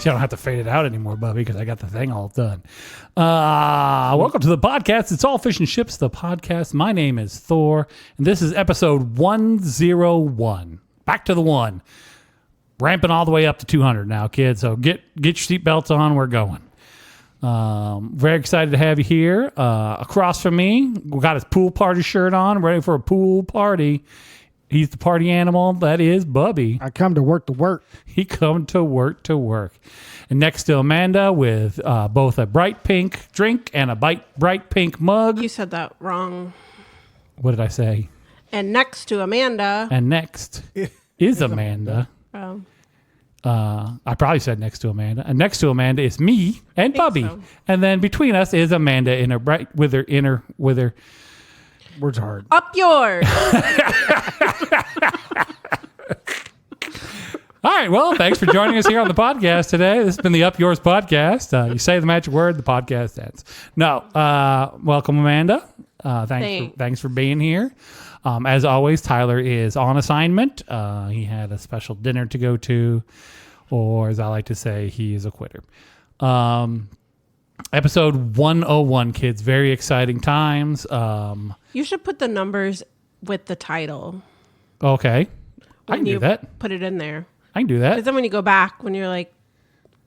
See, I don't have to fade it out anymore, Bubby, because I got the thing all done. Welcome to the podcast. It's All Fish and Ships, the podcast. My name is Thor, and this is episode 101. Back to the one. Ramping all the way up to 200 now, kids. So get your seatbelts on. We're going. Very excited to have you here. Across from me, we got his pool party shirt on, ready for a pool party. He's the party animal. That is Bubby. I come to work to work. He come to work to work. And next to Amanda with both a bright pink drink and a bright pink mug. You said that wrong. What did I say? And next to Amanda. And next is Amanda. Oh. I probably said next to Amanda. And next to Amanda is me and Bubby. So. And then between us is Amanda in her with her. Words hard. Up yours. All right. Well, thanks for joining us here on the podcast today. This has been the Up Yours podcast. You say the magic word, the podcast ends. No. Welcome, Amanda. Thanks for being here. As always, Tyler is on assignment. He had a special dinner to go to, or as I like to say, he is a quitter. Episode 101, kids. Very exciting times. You should put the numbers with the title. Okay. I can do that. Put it in there. I can do Because that. then when you go back, when you're like,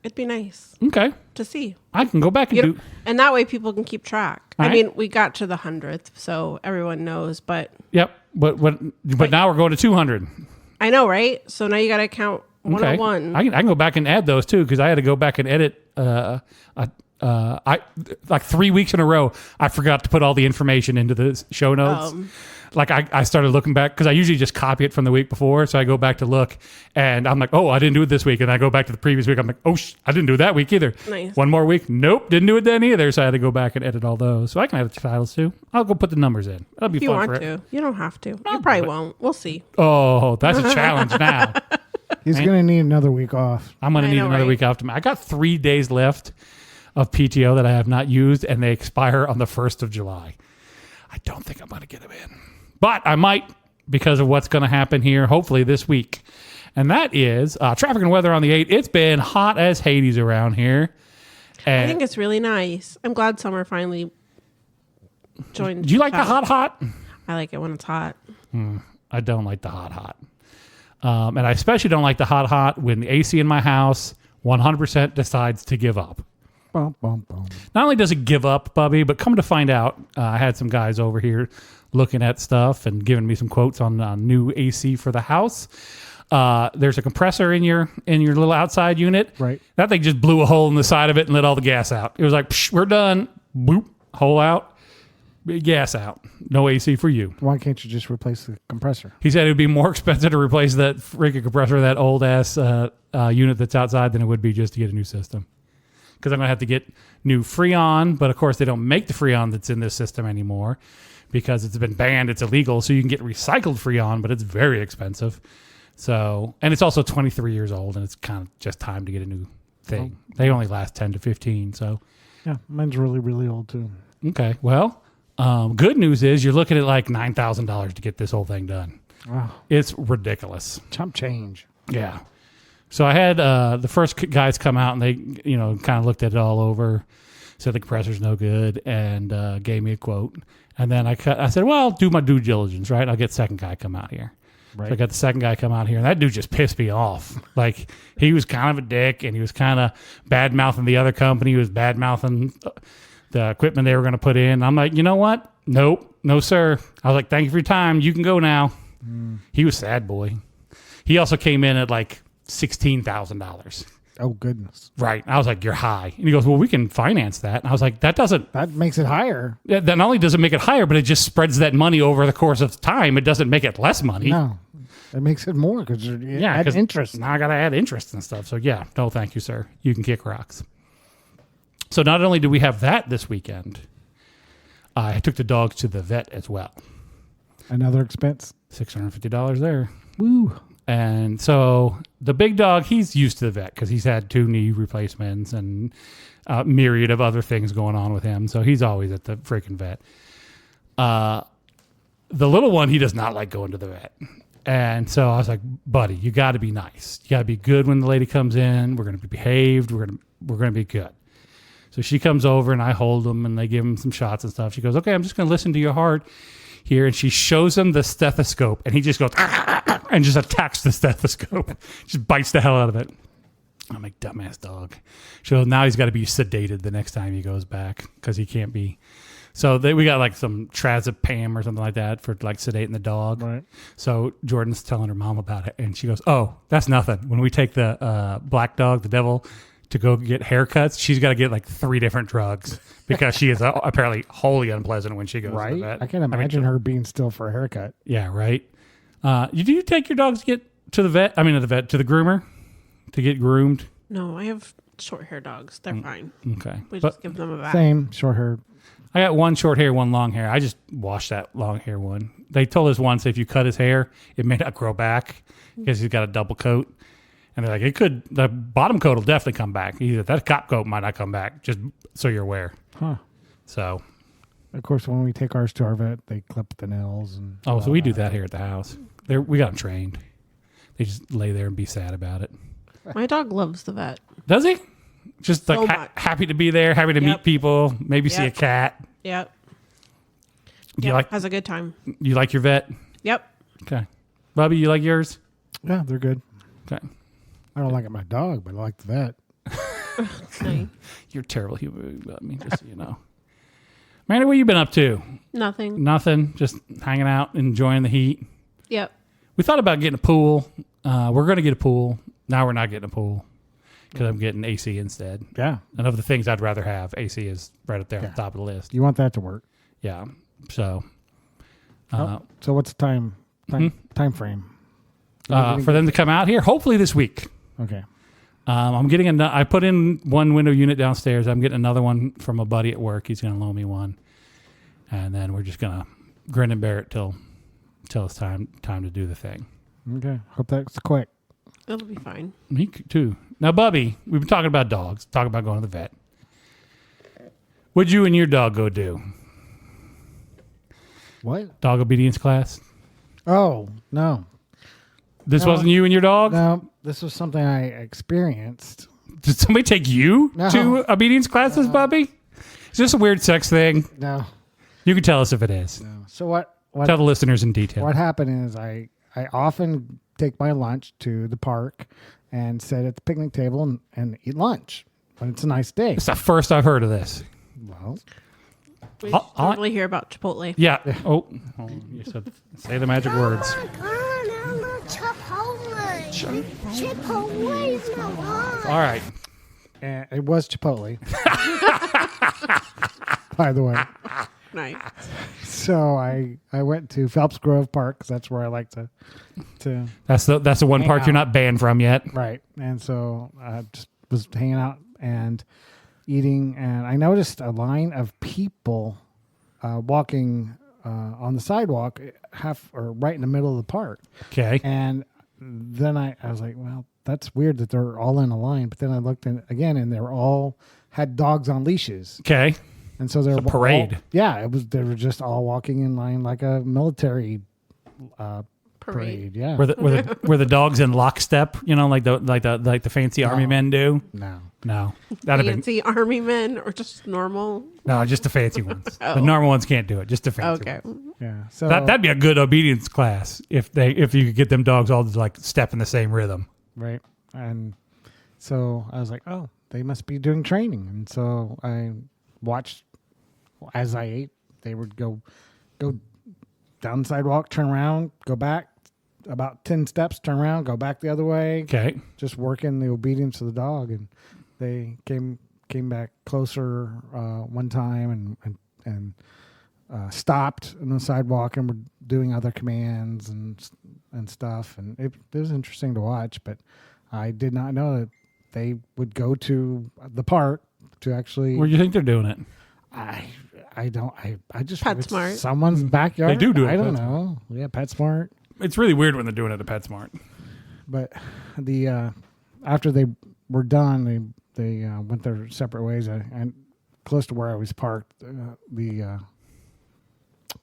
it'd be nice Okay. to see. I can go back and do. And that way people can keep track. All I right. mean, we got to the 100th, so everyone knows, but Yep. But now we're going to 200. I know, right? So now you got to count Okay. 101. I can go back and add those too, because I had to go back and edit. I like 3 weeks in a row, I forgot to put all the information into the show notes. Like I started looking back because I usually just copy it from the week before. So I go back to look and I'm like, oh, I didn't do it this week. And I go back to the previous week. I'm like, oh, I didn't do it that week either. Nice. One more week. Nope. Didn't do it then either. So I had to go back and edit all those. So I can edit the titles too. I'll go put the numbers in. That'll be If you fun want for it. to. You don't have to. You probably won't. We'll see. Oh, that's a challenge now. He's going to need another week off. I'm going to I need know, another right? week off. I got 3 days left of PTO that I have not used, and they expire on the 1st of July. I don't think I'm going to get them in. But I might because of what's going to happen here, hopefully this week. And that is traffic and weather on the 8th. It's been hot as Hades around here. And I think it's really nice. I'm glad summer finally joined. do you like the hot? I like it when it's hot. I don't like the hot. And I especially don't like the hot when the AC in my house 100% decides to give up. Bum, bum, bum. Not only does it give up, Bubby, but come to find out, I had some guys over here looking at stuff and giving me some quotes on new AC for the house. There's a compressor in your little outside unit. Right. That thing just blew a hole in the side of it and let all the gas out. It was like, psh, we're done. Boop, hole out, gas out. No AC for you. Why can't you just replace the compressor? He said it would be more expensive to replace that freaking compressor, that old ass unit that's outside, than it would be just to get a new system. Because I'm going to have to get new Freon, but of course they don't make the Freon that's in this system anymore because it's been banned. It's illegal. So you can get recycled Freon, but it's very expensive. So, and it's also 23 years old, and it's kind of just time to get a new thing. They only last 10 to 15. So, Yeah, mine's really, really old too. okay. Well, good news is you're looking at like $9,000 to get this whole thing done. Wow. It's ridiculous. Chump change. Yeah. So I had the first guys come out and they, kind of looked at it all over, said the compressor's no good, and gave me a quote. And then I said, well, I'll do my due diligence, right? I'll get second guy come out here. Right. So I got the second guy come out here, and that dude just pissed me off. Like, he was kind of a dick, and he was kind of bad-mouthing the other company. He was bad-mouthing the equipment they were going to put in. I'm like, you know what? Nope. No, sir. I was like, thank you for your time. You can go now. He was sad, boy. He also came in at like $16,000. Oh, goodness. Right. I was like, you're high. And he goes, well, we can finance that. And I was like, That makes it higher. that not only does it make it higher, but it just spreads that money over the course of time. It doesn't make it less money. No. It makes it more because you add 'cause interest. Now I got to add interest and stuff. So yeah, no, thank you, sir. You can kick rocks. So not only do we have that this weekend, I took the dogs to the vet as well. Another expense. $650 there. Woo. And so the big dog, he's used to the vet because he's had 2 knee replacements and a myriad of other things going on with him. So he's always at the freaking vet. The little one, he does not like going to the vet. And so I was like, buddy, you got to be nice. You got to be good when the lady comes in. We're going to be behaved. We're going to be good. So she comes over and I hold him and they give him some shots and stuff. She goes, okay, I'm just going to listen to your heart here. And she shows him the stethoscope and he just goes and just attacks the stethoscope. Just bites the hell out of it. I'm like, dumbass dog. So now he's got to be sedated the next time he goes back because he can't be. So we got like some trazepam or something like that for like sedating the dog. Right. So Jordan's telling her mom about it, and she goes, "Oh, that's nothing." When we take the black dog, the devil, to go get haircuts, she's got to get like 3 different drugs because she is apparently wholly unpleasant when she goes to the Right. vet. I can imagine her being still for a haircut. Yeah, right. Do you take your dogs to get to the vet? I mean, to the vet, to the groomer, to get groomed. No, I have short hair dogs. They're fine. Okay, We but just give them a bath. Same, short hair. I got one short hair, one long hair. I just washed that long hair one. They told us once if you cut his hair, it may not grow back because he's got a double coat. And they're like, the bottom coat will definitely come back. Either that top coat might not come back, just so you're aware. Huh. So, Of course, when we take ours to our vet, they clip the nails and. so we do that here at the house. We got them trained. They just lay there and be sad about it. My dog loves the vet. Does he? Just like So much. happy to be there, happy to meet Yep. people, maybe see a Yep. cat. Yep. Do you like Has a good time. your vet? Yep. Okay. Bubby, you like yours? Yeah, they're good. Okay. I don't like it my dog, but I like the vet. Nice. You're a terrible human being about me, just so you know. Manny, what you been up to? Nothing. Nothing. Just hanging out, enjoying the heat. Yep. We thought about getting a pool. We're going to get a pool. Now we're not getting a pool because I'm getting AC instead. Yeah. And of the things I'd rather have, AC is right up there Yeah. on top of the list. You want that to work. Yeah. So, So what's the time frame? for them to come out here, hopefully this week. Okay. I'm getting I put in one window unit downstairs. I'm getting another one from a buddy at work. He's going to loan me one, and then we're just going to grin and bear it till it's time to do the thing. Okay. Hope that's quick. It'll be fine. Me too. Now, Bubby, we've been talking about dogs. Talking about going to the vet. What'd you and your dog go do? What? Dog obedience class. Oh, no. This No. wasn't you and your dog. No, this was something I experienced. Did somebody take you No. to obedience classes, Bubby? Is this a weird sex thing? No. You can tell us if it is. No. So what Tell the listeners in detail. what happened is I often take my lunch to the park and sit at the picnic table and eat lunch when it's a nice day. It's the first I've heard of this. Well, We I'll- totally hear about Chipotle. Yeah. Oh, you said say the magic words. Chipotle's my one. All right. and it was Chipotle. By the way. Nice. So I went to Phelps Grove Park because that's where I like to That's the one Hang part you're out. not banned from yet. right. And so I just was hanging out and eating, and I noticed a line of people walking on the sidewalk, right in the middle of the park. Okay. And then I was like, well, that's weird that they're all in a line. But then I looked in again, and they were all had dogs on leashes, Okay. and so they're It's a parade. They were just all walking in line like a military parade. Yeah. Were the dogs in lockstep? You know, like the fancy army men do. No. That'd have been Fancy army men or just normal? no, just the fancy ones. Oh. The normal ones can't do it. Just the fancy. Okay. Ones. Yeah. So That'd be a good obedience class if you could get them dogs all to like step in the same rhythm. right. And so I was like, oh, they must be doing training. And so I watched as I ate. They would go down the sidewalk, turn around, go back about 10 steps, turn around, go back the other way. Okay. Just working the obedience of the dog. And they came back closer one time and stopped on the sidewalk and were doing other commands and stuff. And it was interesting to watch, but I did not know that they would go to the park to actually. Where do you think they're doing it? I don't. I just. it's PetSmart. Someone's backyard. They do it I at don't PetSmart. know. Yeah, PetSmart. It's really weird when they're doing it at PetSmart. But the after they were done, they went their separate ways. And close to where I was parked,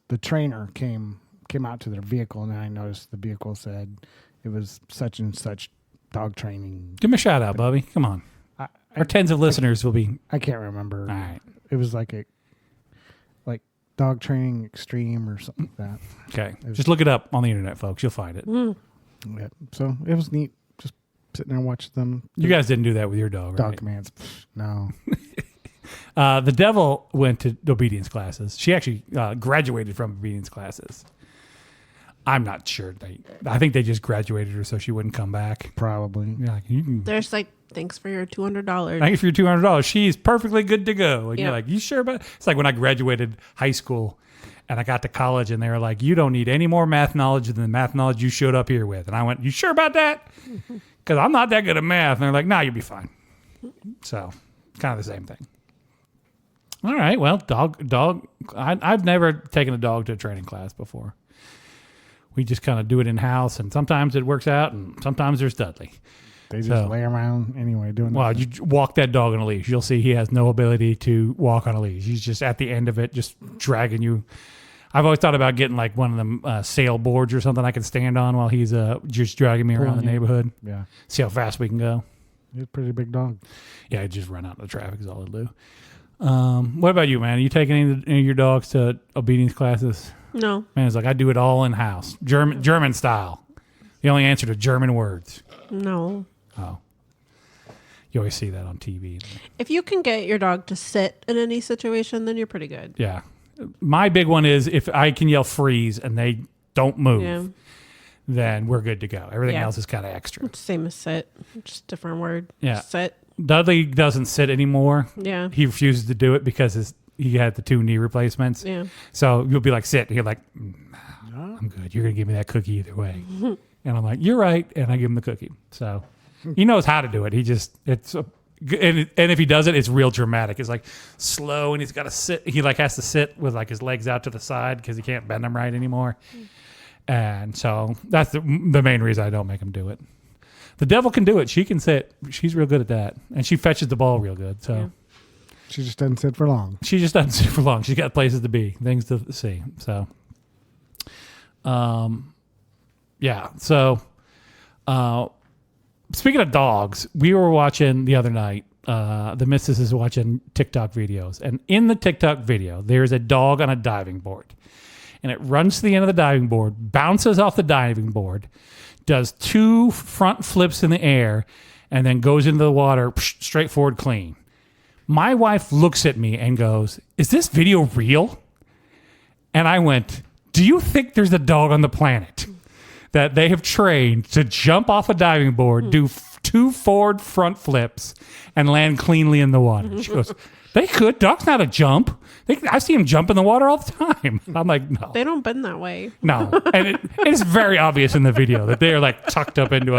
the trainer came came out to their vehicle, and then I noticed the vehicle said it was such and such dog training. Give me a shout out, Bubby. Come on. Our tens of listeners will be. I can't remember. All right. It was like dog training extreme or something like that. Okay. Just look it up on the internet, folks. You'll find it. Yeah. So it was neat, just sitting there watching them. You guys didn't do that with your dog, Dog right? commands. No. The devil went to obedience classes. She actually graduated from obedience classes. I'm not sure. I think they just graduated her so she wouldn't come back. Probably. Yeah, you can, There's like, thanks for your $200. thank you for your $200. She's perfectly good to go. And Yeah. you're like, you sure about it? It's like when I graduated high school and I got to college and they were like, you don't need any more math knowledge than the math knowledge you showed up here with. And I went, you sure about that? Because I'm not that good at math. And they're like, nah, you'll be fine. So it's kind of the same thing. All right. Well, dog. I've never taken a dog to a training class before. We just kind of do it in house, and sometimes it works out, and sometimes there's Dudley. They just So- lay around anyway doing Well, nothing. you walk that dog on a leash. You'll see he has no ability to walk on a leash. He's just at the end of it, just dragging you. I've always thought about getting like one of them sail boards or something I can stand on while he's just dragging me around the Pulling you. neighborhood. Yeah. See how fast we can go. He's a pretty big dog. Yeah, I'd just run out in the traffic is all I'd do. What about you, man? Are you taking any of your dogs to obedience classes? No, Man, it's like I do it all in house, German style. The only answer to German words. no. Oh, you always see that on TV. If you can get your dog to sit in any situation, then you're pretty good. Yeah, my big one is if I can yell freeze and they don't move, Yeah. then we're good to go. Everything Yeah. else is kind of extra. Same as sit, just different word. Yeah. Sit. Dudley doesn't sit anymore. Yeah. He refuses to do it because he had the 2 knee replacements. Yeah. So you'll be like, sit. And he'll like, I'm good. You're going to give me that cookie either way. And I'm like, you're right. And I give him the cookie. So he knows how to do it. He just, and if he does it, it's real dramatic. It's like slow and he's got to sit. He like has to sit with like his legs out to the side because he can't bend them right anymore. And so that's the main reason I don't make him do it. The devil can do it. She can sit. She's real good at that. And she fetches the ball real good. So. Yeah. She just doesn't sit for long. She just doesn't sit for long. She's got places to be, things to see. So, yeah. So, speaking of dogs, we were watching the other night. The missus is watching TikTok videos, and in the TikTok video, there's a dog on a diving board, and it runs to the end of the diving board, bounces off the diving board, does 2 front flips in the air, and then goes into the water straight forward clean. My wife looks at me and goes, "Is this video real?" And I went, "Do you think there's a dog on the planet that they have trained to jump off a diving board, do 2 forward front flips, and land cleanly in the water?" She goes, "They could. Dogs know how to jump. I see them jump in the water all the time." I'm like, "No, They don't bend that way. no." And it's very obvious in the video that they are like tucked up into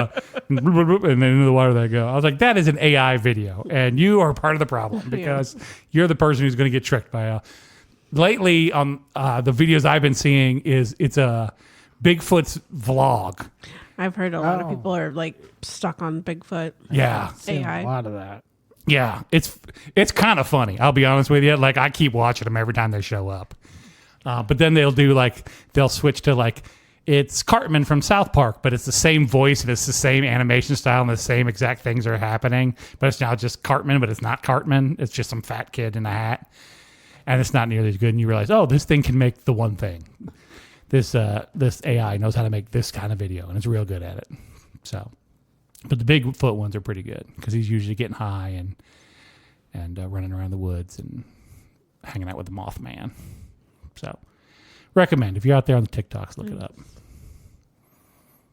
and then into the water they go. I was like, that is an AI video, and you are part of the problem because you're the person who's going to get tricked by a. Lately, on the videos I've been seeing, it's a Bigfoot's vlog. I've heard a lot of Oh. people are like stuck on Bigfoot. Yeah, Seen AI. a lot of that. yeah, it's kind of funny. I'll be honest with you. Like I keep watching them every time they show up, but then they'll switch to like. It's Cartman from South Park, but it's the same voice and it's the same animation style and the same exact things are happening. But it's now just Cartman, but it's not Cartman. It's just some fat kid in a hat. And it's not nearly as good. And you realize, oh, this thing can make the one thing. This AI knows how to make this kind of video, and it's real good at it. So, but the Bigfoot ones are pretty good because he's usually getting high and running around the woods and hanging out with the Mothman. So, recommend if you're out there on the TikToks, look it up.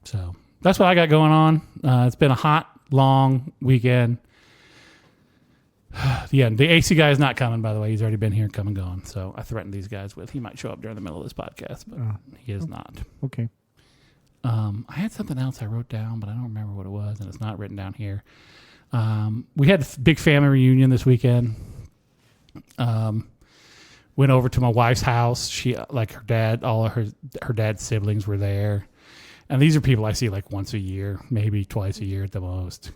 So that's what I got going on. It's been a hot, long weekend. Yeah, the AC guy is not coming, by the way. He's already been here, come and gone. So I threatened these guys with he might show up during the middle of this podcast, but he is not. Okay. I had something else I wrote down, but I don't remember what it was, and it's not written down here. We had a big family reunion this weekend. Went over to my wife's house. She like her dad, all of her dad's siblings were there, and these are people I see like once a year, maybe twice a year at the most.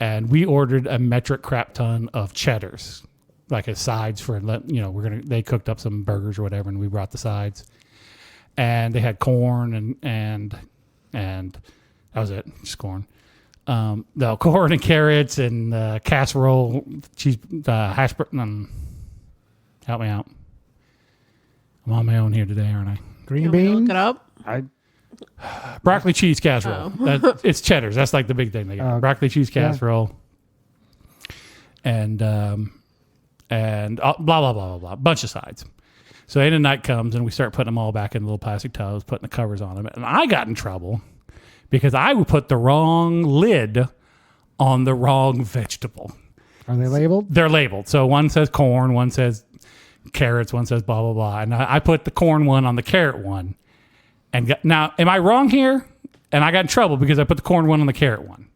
And we ordered a metric crap ton of cheddars, like as sides for they cooked up some burgers or whatever, and we brought the sides. and they had corn and that was it, just corn. No, corn and carrots and casserole, cheese, hash brown. Help me out. I'm on my own here today, aren't I? Green You want me to beans. look it up. Broccoli cheese casserole. It's Cheddar's. That's like the big thing they got. Broccoli cheese casserole. And blah blah blah blah blah. Bunch of sides. So the end of the night comes and we start putting them all back in little plastic tubs, putting the covers on them. And I got in trouble because I would put the wrong lid on the wrong vegetable. Are they labeled? They're labeled. So one says corn, one says carrots, one says blah blah blah. And I put the corn one on the carrot one. And now, am I wrong here? And I got in trouble because I put the corn one on the carrot one.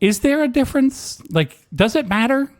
Is there a difference? Like, does it matter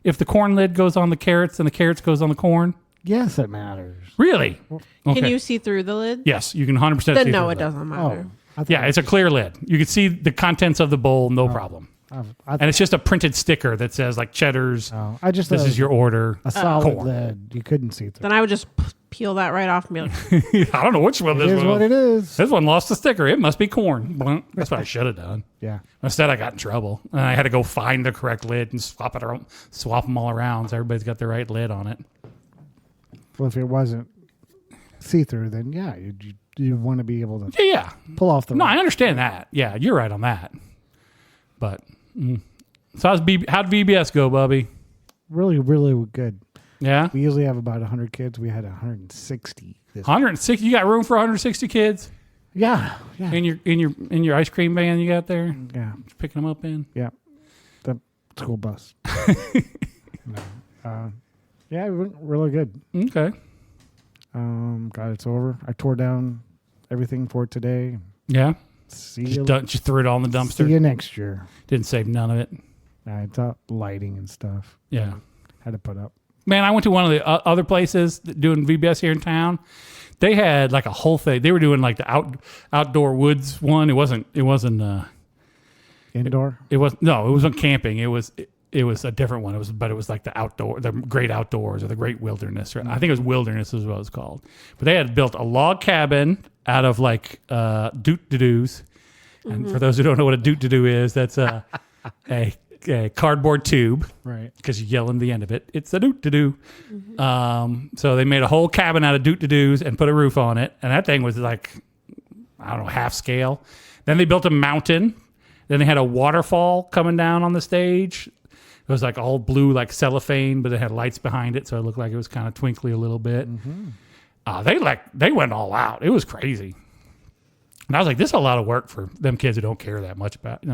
if the corn lid goes on the carrots and the carrots goes on the corn? Yes, it matters. Really? Can you see through the lid? Yes, you can 100% see Then no, through it that. doesn't matter. I thought Yeah, it's a clear lid. You can see the contents of the bowl, no problem. And it's just a printed sticker that says like Cheddar's. I just This thought is your order. a solid corn. lid. You couldn't see through. Then I would just peel that right off and be like, I don't know which one It this is one. what it is. This one lost the sticker. It must be corn. Well, that's what I should have done. Yeah. Instead, I got in trouble, and I had to go find the correct lid and swap them all around so everybody's got the right lid on it. Well, if it wasn't see through, then yeah, you want to be able to Yeah. pull off the. No, I understand that. Yeah, you're right on that. But so how'd VBS go, Bubby? Really, really good. Yeah, We usually have about 100 kids. We had 160. 160. You got room for 160 kids Yeah. Yeah. in your ice cream van you got there, Yeah. picking them up in. Yeah. The school bus. No. Yeah, it went really good. Okay. God, it's over. I tore down everything for today. Yeah. See you. Just threw it all in the See dumpster. you next year. Didn't save none of it. I thought lighting and stuff. Yeah. Had to put up. Man, I went to one of the other places doing VBS here in town. They had like a whole thing. They were doing like the outdoor woods one. It wasn't Indoor. it wasn't camping. It was a different one. It was like the great outdoors or the great wilderness. Right? I think it was wilderness is what it's called. But they had built a log cabin out of like doot-to-doos. And for those who don't know what a doot-to-doo is, that's a cardboard tube. Right. Because you yell in the end of it. It's a doot-to-doo. So they made a whole cabin out of doot-to-doos and put a roof on it. And that thing was like, I don't know, half scale. Then they built a mountain. Then they had a waterfall coming down on the stage. It was like all blue, like cellophane, but it had lights behind it, so it looked like it was kind of twinkly a little bit. They went all out. It was crazy. And I was like, this is a lot of work for them kids who don't care that much about. They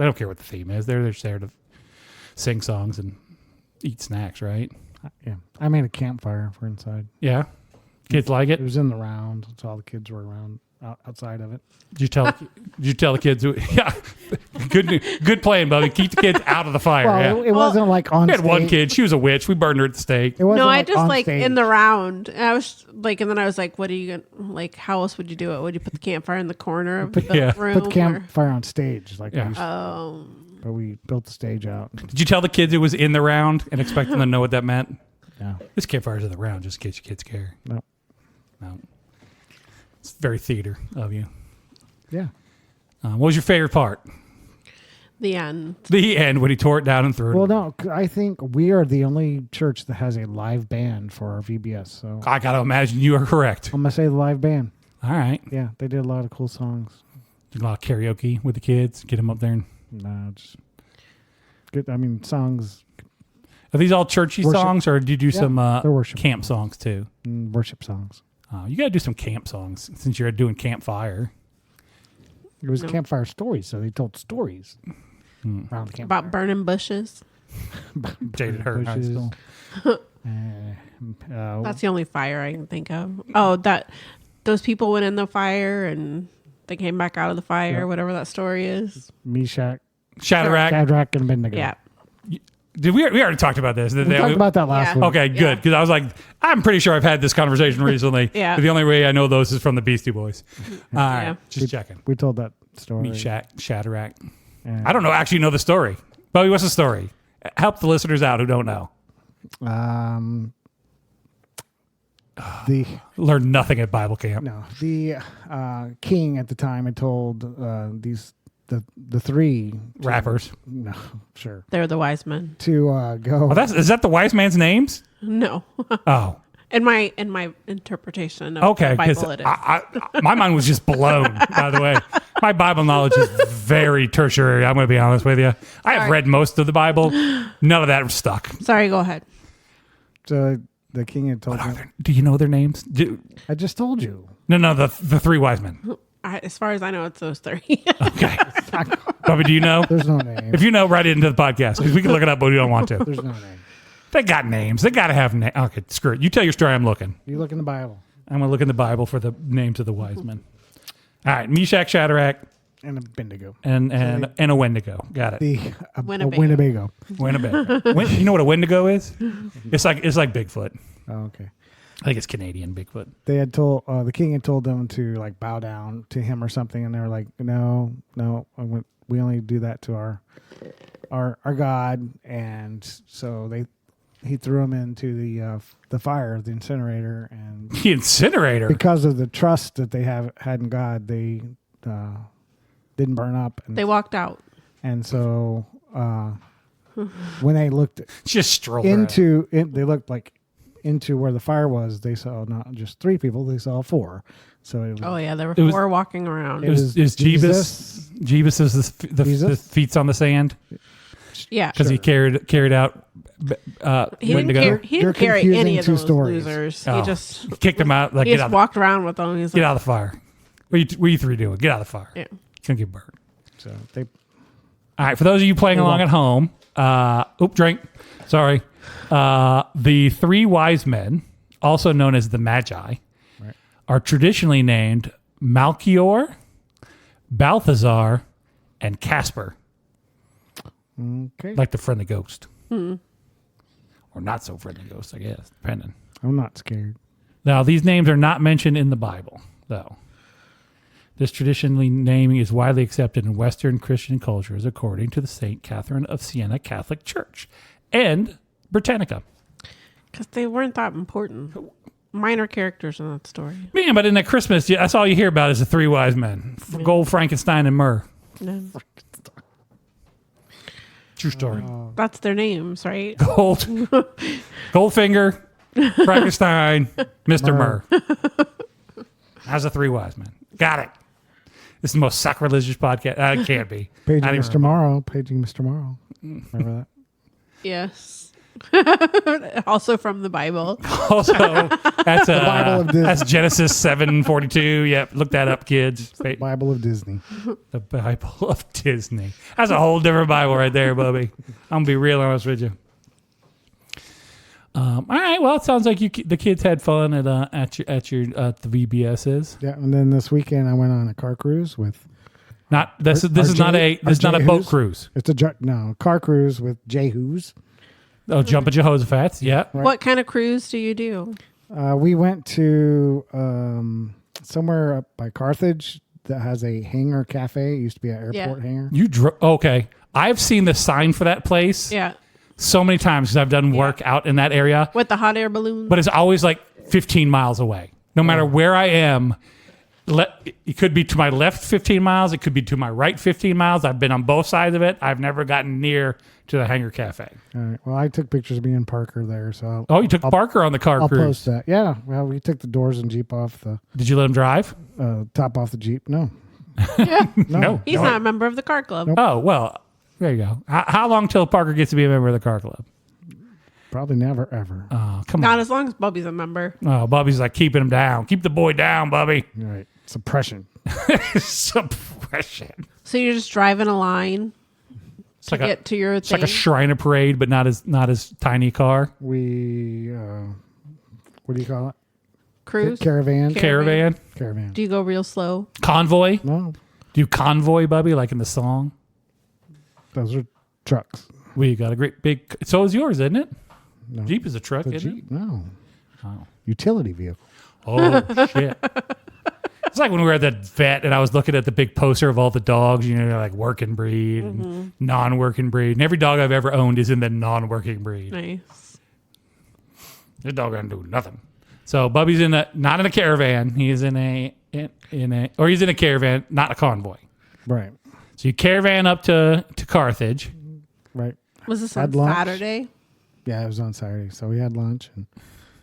don't care what the theme is. They're just there to sing songs and eat snacks, right? Yeah. I made a campfire for inside. Yeah, kids like it. It was in the round, so all the kids were around outside of it. Did you tell the kids? Yeah, good playing, buddy. Keep the kids out of the fire. Well, Yeah. it wasn't like on We had stage. one kid. She was a witch. We burned her at the stake. It wasn't no, I like just on like stage. in the round. And I was like, and then I was like, what are you gonna like? How else would you do it? Would you put the campfire in the corner of the Yeah. room? Put the or- campfire on stage, like Yeah. but we built the stage out. Did you tell the kids it was in the round and expect them to know what that meant? Yeah. This campfire's in the round, just in case your kids care. No. No. It's very theater of you. Yeah. What was your favorite part? The end. The end when he tore it down and threw it. Well, no, I think we are the only church that has a live band for our VBS. So I got to imagine you are correct. I'm gonna say the live band. All right. Yeah, they did a lot of cool songs. Did a lot of karaoke with the kids. Get them up there. No, just good. I mean, songs, Are these all churchy Worship. songs, or do you do some they're worship camp songs too? worship songs. You got to do some camp songs since you're doing campfire. It was No. campfire stories, so they told stories around the campfire. About burning bushes. Jaded Hurt High Bushes. School. That's the only fire I can think of. Oh, that those people went in the fire and they came back out of the fire, Yeah. whatever that story is. Meshach, Shadrach. Shadrach, and Abednego. Yeah. Did we already talked about this? We talked about that last Yeah. week. Okay, good. Because I was like, I'm pretty sure I've had this conversation recently. Yeah. But the only way I know those is from the Beastie Boys. All right, Yeah. just checking. We told that story. Meet Shadrach. And, I don't know. Actually, know the story. Bobby, what's the story? Help the listeners out who don't know. the Learned nothing at Bible camp. no the king at the time had told the three Rappers. no sure They're the wise men. to go. Oh, is that the wise man's names? No. Oh, In my interpretation of okay. the Because Bible, it is. my mind was just blown. By the way, my Bible knowledge is very tertiary. I'm going to be honest with you. I have Sorry. read most of the Bible. None of that stuck. Sorry, go ahead. So the king had told me. Do you know their names? I just told you. No, the three wise men. As far as I know, it's those three. Okay. Bobby, do you know? There's no name. If you know, write it into the podcast because we can look it up, but we don't want to. There's no name. They got names. They got to have names. Okay, screw it. You tell your story. I'm looking. You look in the Bible I'm going to look in the Bible for the names of the wise men. All right, Meshach, Shadrach, and a Bendigo. and a Wendigo. Got it. The Winnebago. Winnebago. Winnebago. You know what a Wendigo is? It's like Bigfoot. Oh, okay. I think it's Canadian Bigfoot. They had told the king had told them to like bow down to him or something, and they were like, no, we only do that to our God, and so he threw him into the fire, the incinerator, and The incinerator. because of the trust that they had in God, they didn't burn up, They walked out. and so when they looked Just stroll they looked like into where the fire was, they saw not just 3 people, they saw 4. So it was, Oh, yeah. There were It was- 4 walking around. It was Jeebus. Jesus. Jeebus is the Jesus? feet on the sand Yeah. because he carried out He Wendigo. didn't You're carry confusing any of 2 those stories. losers. Oh. He just Kicked him out. Like he get just out, walked around with them. He's get like, out of the fire. What are you 3 doing? Get out of the fire. Yeah. It's gonna get burned. So they All right, for those of you playing along at home, drink. Sorry. The 3 wise men, also known as the Magi, are traditionally named Melchior, Balthazar, and Casper, okay. like the friendly ghost. Or not so friendly ghost, I guess, depending. I'm not scared. Now, these names are not mentioned in the Bible, though. This traditionally naming is widely accepted in Western Christian cultures according to the St. Catherine of Siena Catholic Church and Britannica. because they weren't that important. Minor characters in that story. Man, but in that Christmas, that's all you hear about is the 3 wise men. Gold, Frankenstein, and myrrh. No. True story. That's their names, right? Gold, Goldfinger, Frankenstein, Mr. Myrrh. How's the 3 wise men? Got it. This is the most sacrilegious podcast. It can't be. Paging Not even- Mr. Morrow. Paging Mr. Morrow. Remember that? Yes. Also from the Bible. Also, that's Bible of Disney. that's Genesis 7:42. Yep, look that up, kids. Bible of Disney. The Bible of Disney. That's a whole different Bible right there, Bubby. I'm gonna be real honest with you. All right. Well, it sounds like the kids had fun at the VBS's. Yeah, and then this weekend I went on a car cruise with. Not this is not a boat Jehu's? cruise. It's a car cruise with Jehu's. Oh, Jumping Jehoshaphat's. Yeah. Right. What kind of cruise do you do? We went to somewhere up by Carthage that has a hangar cafe. It used to be an airport hangar. You okay? I've seen the sign for that place Yeah. so many times because I've done work out in that area. With the hot air balloon? But it's always like 15 miles away. No matter where I am, it could be to my left 15 miles. It could be to my right 15 miles. I've been on both sides of it. I've never gotten near to the Hangar Cafe. All right. Well, I took pictures of me and Parker there, so Oh, you took Parker on the car I'll cruise. post that. Yeah. Well, we took the doors and Jeep off the Did you let him drive? top off the Jeep. No. Yeah. No. He's not a member of the car club. Oh, well, there you go. How long till Parker gets to be a member of the car club? Probably never, ever. Oh, come Not on. as long as Bubby's a member. Oh, Bubby's like keeping him down. Keep the boy down, Bubby. All right. Suppression. Suppression. So you're just driving a line It's to like get to your it's thing. like a Shriner parade, but not as tiny car. We, what do you call it? cruise. Caravan. Caravan. Caravan. Do you go real slow? Convoy. No, Do you convoy, Bubby, like in the song? those are trucks. We got a great big. So is yours, isn't it? No. Jeep is a truck, The isn't Jeep? No. Oh. Utility vehicle. it? Oh shit! It's like when we were at that vet, and I was looking at the big poster of all the dogs. You know, like working breed, and non-working breed, and every dog I've ever owned is in the non-working breed. Nice. This dog doesn't do nothing. So Bubby's not in a caravan. He's in a caravan, not a convoy. Right. So you caravan up to Carthage. Right. Was this Had on lunch. Saturday? Yeah, it was on Saturday, so we had lunch and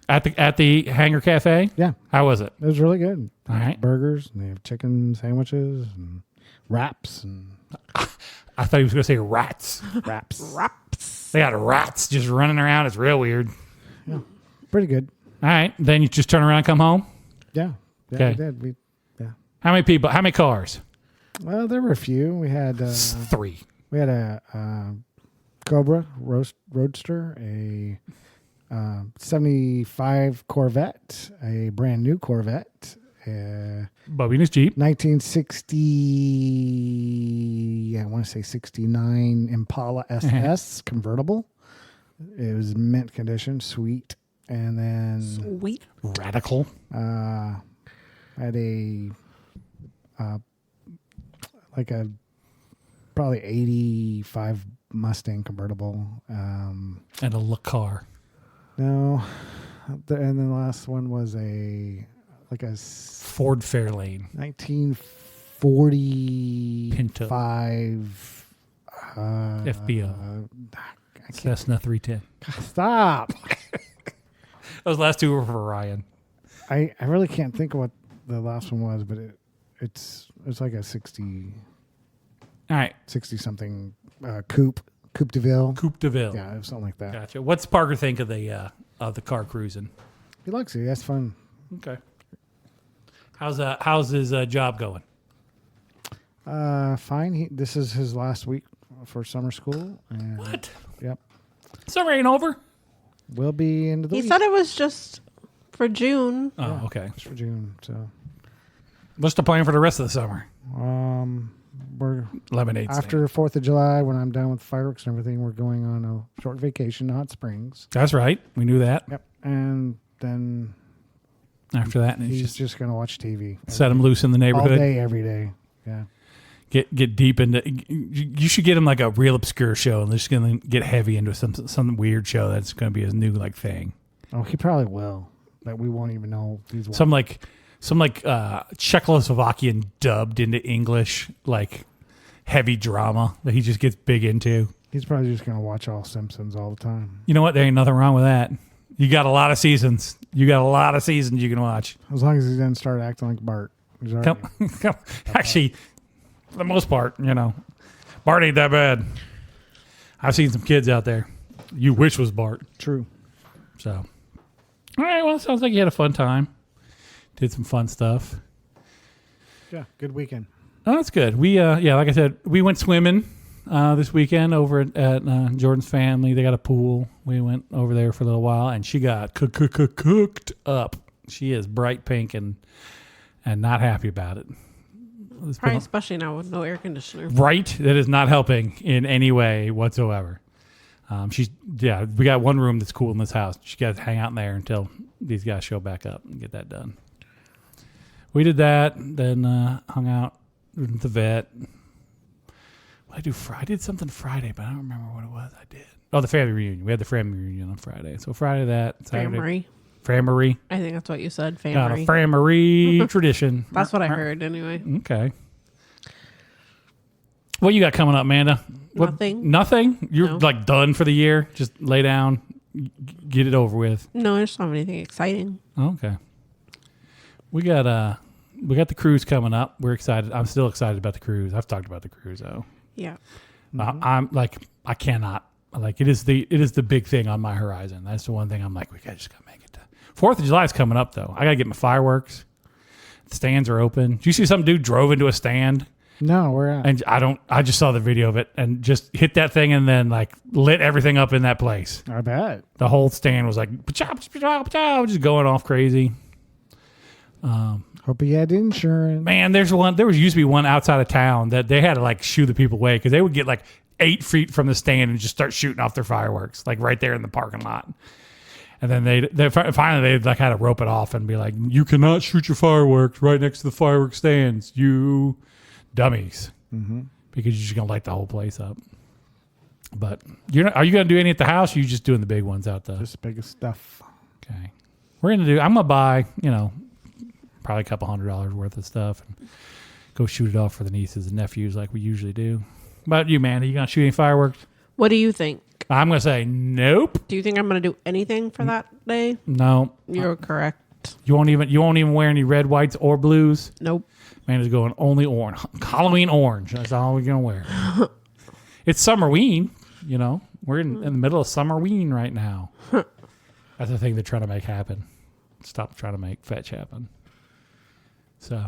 At the Hangar Cafe. yeah, How was it? it was really good. All right. Burgers, and they have chicken sandwiches and wraps and I thought he was going to say rats. wraps. Raps. They got rats just running around. It's real weird. Pretty good. All right. Then you just turn around and come home. Yeah. Yeah, Okay. we did. How many people? How many cars? Well, there were a few. We had 3. we had a Cobra Roadster, a 75 Corvette, a brand new Corvette, Bubby and his Jeep. 1960, I want to say 69 Impala SS convertible. It was mint condition, sweet. And then Sweet. Radical. I had a like a probably 85 Mustang convertible. And a Le Car. No, and then the last one was a Ford Fairlane. 1945 FBO. Cessna 310. Stop. Those last two were for Ryan. I really can't think of what the last one was, but it's like a 60 All right. something coupe de ville. Coupe de Ville. Yeah, it was something like that. Gotcha. What's Parker think of the car cruising? He likes it. That's fun. Okay. How's his job going? Fine. This is his last week for summer school. And What? Yep. Summer ain't over. We'll be into the He week. said it was just for June. Oh, okay. It's for June. So What's the plan for the rest of the summer? we're Lemonade stand. after 4th of July, when I'm done with fireworks and everything, we're going on a short vacation to Hot Springs. That's right. We knew that. Yep. And then After that, and he's just going to watch TV. set him loose in the all neighborhood. day, every day. Yeah. Get deep into. You should get him like a real obscure show, and they're just gonna get heavy into some weird show that's gonna be his new like thing. Oh, he probably will. That we won't even know he's Some Czechoslovakian dubbed into English like heavy drama that he just gets big into. He's probably just going to watch all Simpsons all the time. You know what? There ain't nothing wrong with that. You got a lot of seasons. You can watch. As long as he doesn't start acting like Bart. He's already, Actually, for the most part, Bart ain't that bad. I've seen some kids out there you wish was Bart. true. So, all right. Well, sounds like you had a fun time. Did some fun stuff. Yeah, good weekend. Oh, that's good. We, like I said, we went swimming this weekend over at Jordan's family. They got a pool. We went over there for a little while, and she got cooked up. She is bright pink and not happy about it. It's Probably been- especially now with no air conditioner. right? That is not helping in any way whatsoever. We got one room that's cool in this house. She got to hang out in there until these guys show back up and get that done. We did that, then hung out with the vet. What did I do? I did something Friday, but I don't remember what it was I did. Oh, the family reunion. We had the family reunion on Friday. So Friday that. Saturday. Family. Family. I think that's what you said. Got a Family. family tradition. That's what I heard anyway. Okay. What you got coming up, Amanda? Nothing. Nothing? You're No. like done for the year? Just lay down, get it over with. No, I just don't have anything exciting. Okay. We got the cruise coming up. We're excited. I'm still excited about the cruise. I've talked about the cruise though. Yeah. I'm like I cannot like it is the big thing on my horizon. That's the one thing I'm like we just gotta make it to. 4th of July is coming up though. I gotta get my fireworks. The stands are open. Did you see some dude drove into a stand? No, we're at. And I just saw the video of it and just hit that thing and then like lit everything up in that place. I bet. The whole stand was like just going off crazy. Hope he had insurance. Man, there used to be one outside of town that they had to like shoo the people away because they would get like 8 feet from the stand and just start shooting off their fireworks like right there in the parking lot. And then they finally like had to rope it off and be like, you cannot shoot your fireworks right next to the fireworks stands, you dummies, because you're just gonna light the whole place up. But are you gonna do any at the house? Or are you just doing the big ones out there? Just biggest stuff. Okay. I'm gonna buy, probably a couple $100 worth of stuff and go shoot it off for the nieces and nephews like we usually do. About you, man, are you gonna shoot any fireworks? What do you think? I'm gonna say nope. Do you think I'm going to do anything for that day? No. You're correct. You won't even wear any red, whites, or blues. Nope. Man is going only orange. Halloween orange. That's all we're gonna wear. It's Summerween. We're in the middle of Summerween right now. That's the thing they're trying to make happen. Stop trying to make fetch happen. So,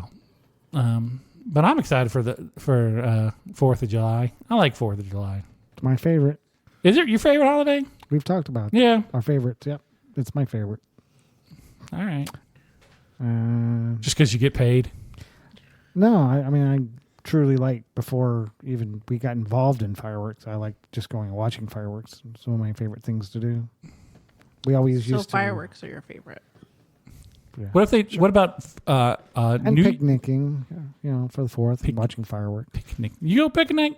but I'm excited for 4th of July. I like 4th of July. It's my favorite. Is it your favorite holiday? We've talked about Yeah. our favorites. Yep, it's my favorite. All right. Uh, Just because you get paid. no, I mean, I truly like, before even we got involved in fireworks, I like just going and watching fireworks. It's one of my favorite things to do. We always So used fireworks are your favorite. to. Yeah. What about And New picnicking, for the 4th, and watching fireworks. picnic? You go picnic?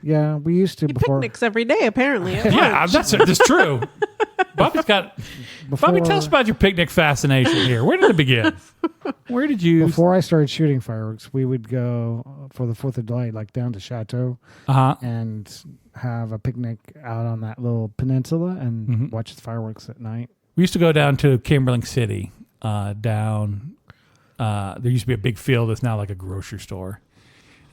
Yeah, we used to He before. picnics every day, apparently. At Yeah, lunch. that's true. Bobby, tell us about your picnic fascination here. Where did it begin? Where did you? Before I started shooting fireworks, we would go for the 4th of July, like down to Chateau, Uh-huh. and have a picnic out on that little peninsula and watch the fireworks at night. We used to go down to Kimberling City. There used to be a big field that's now like a grocery store.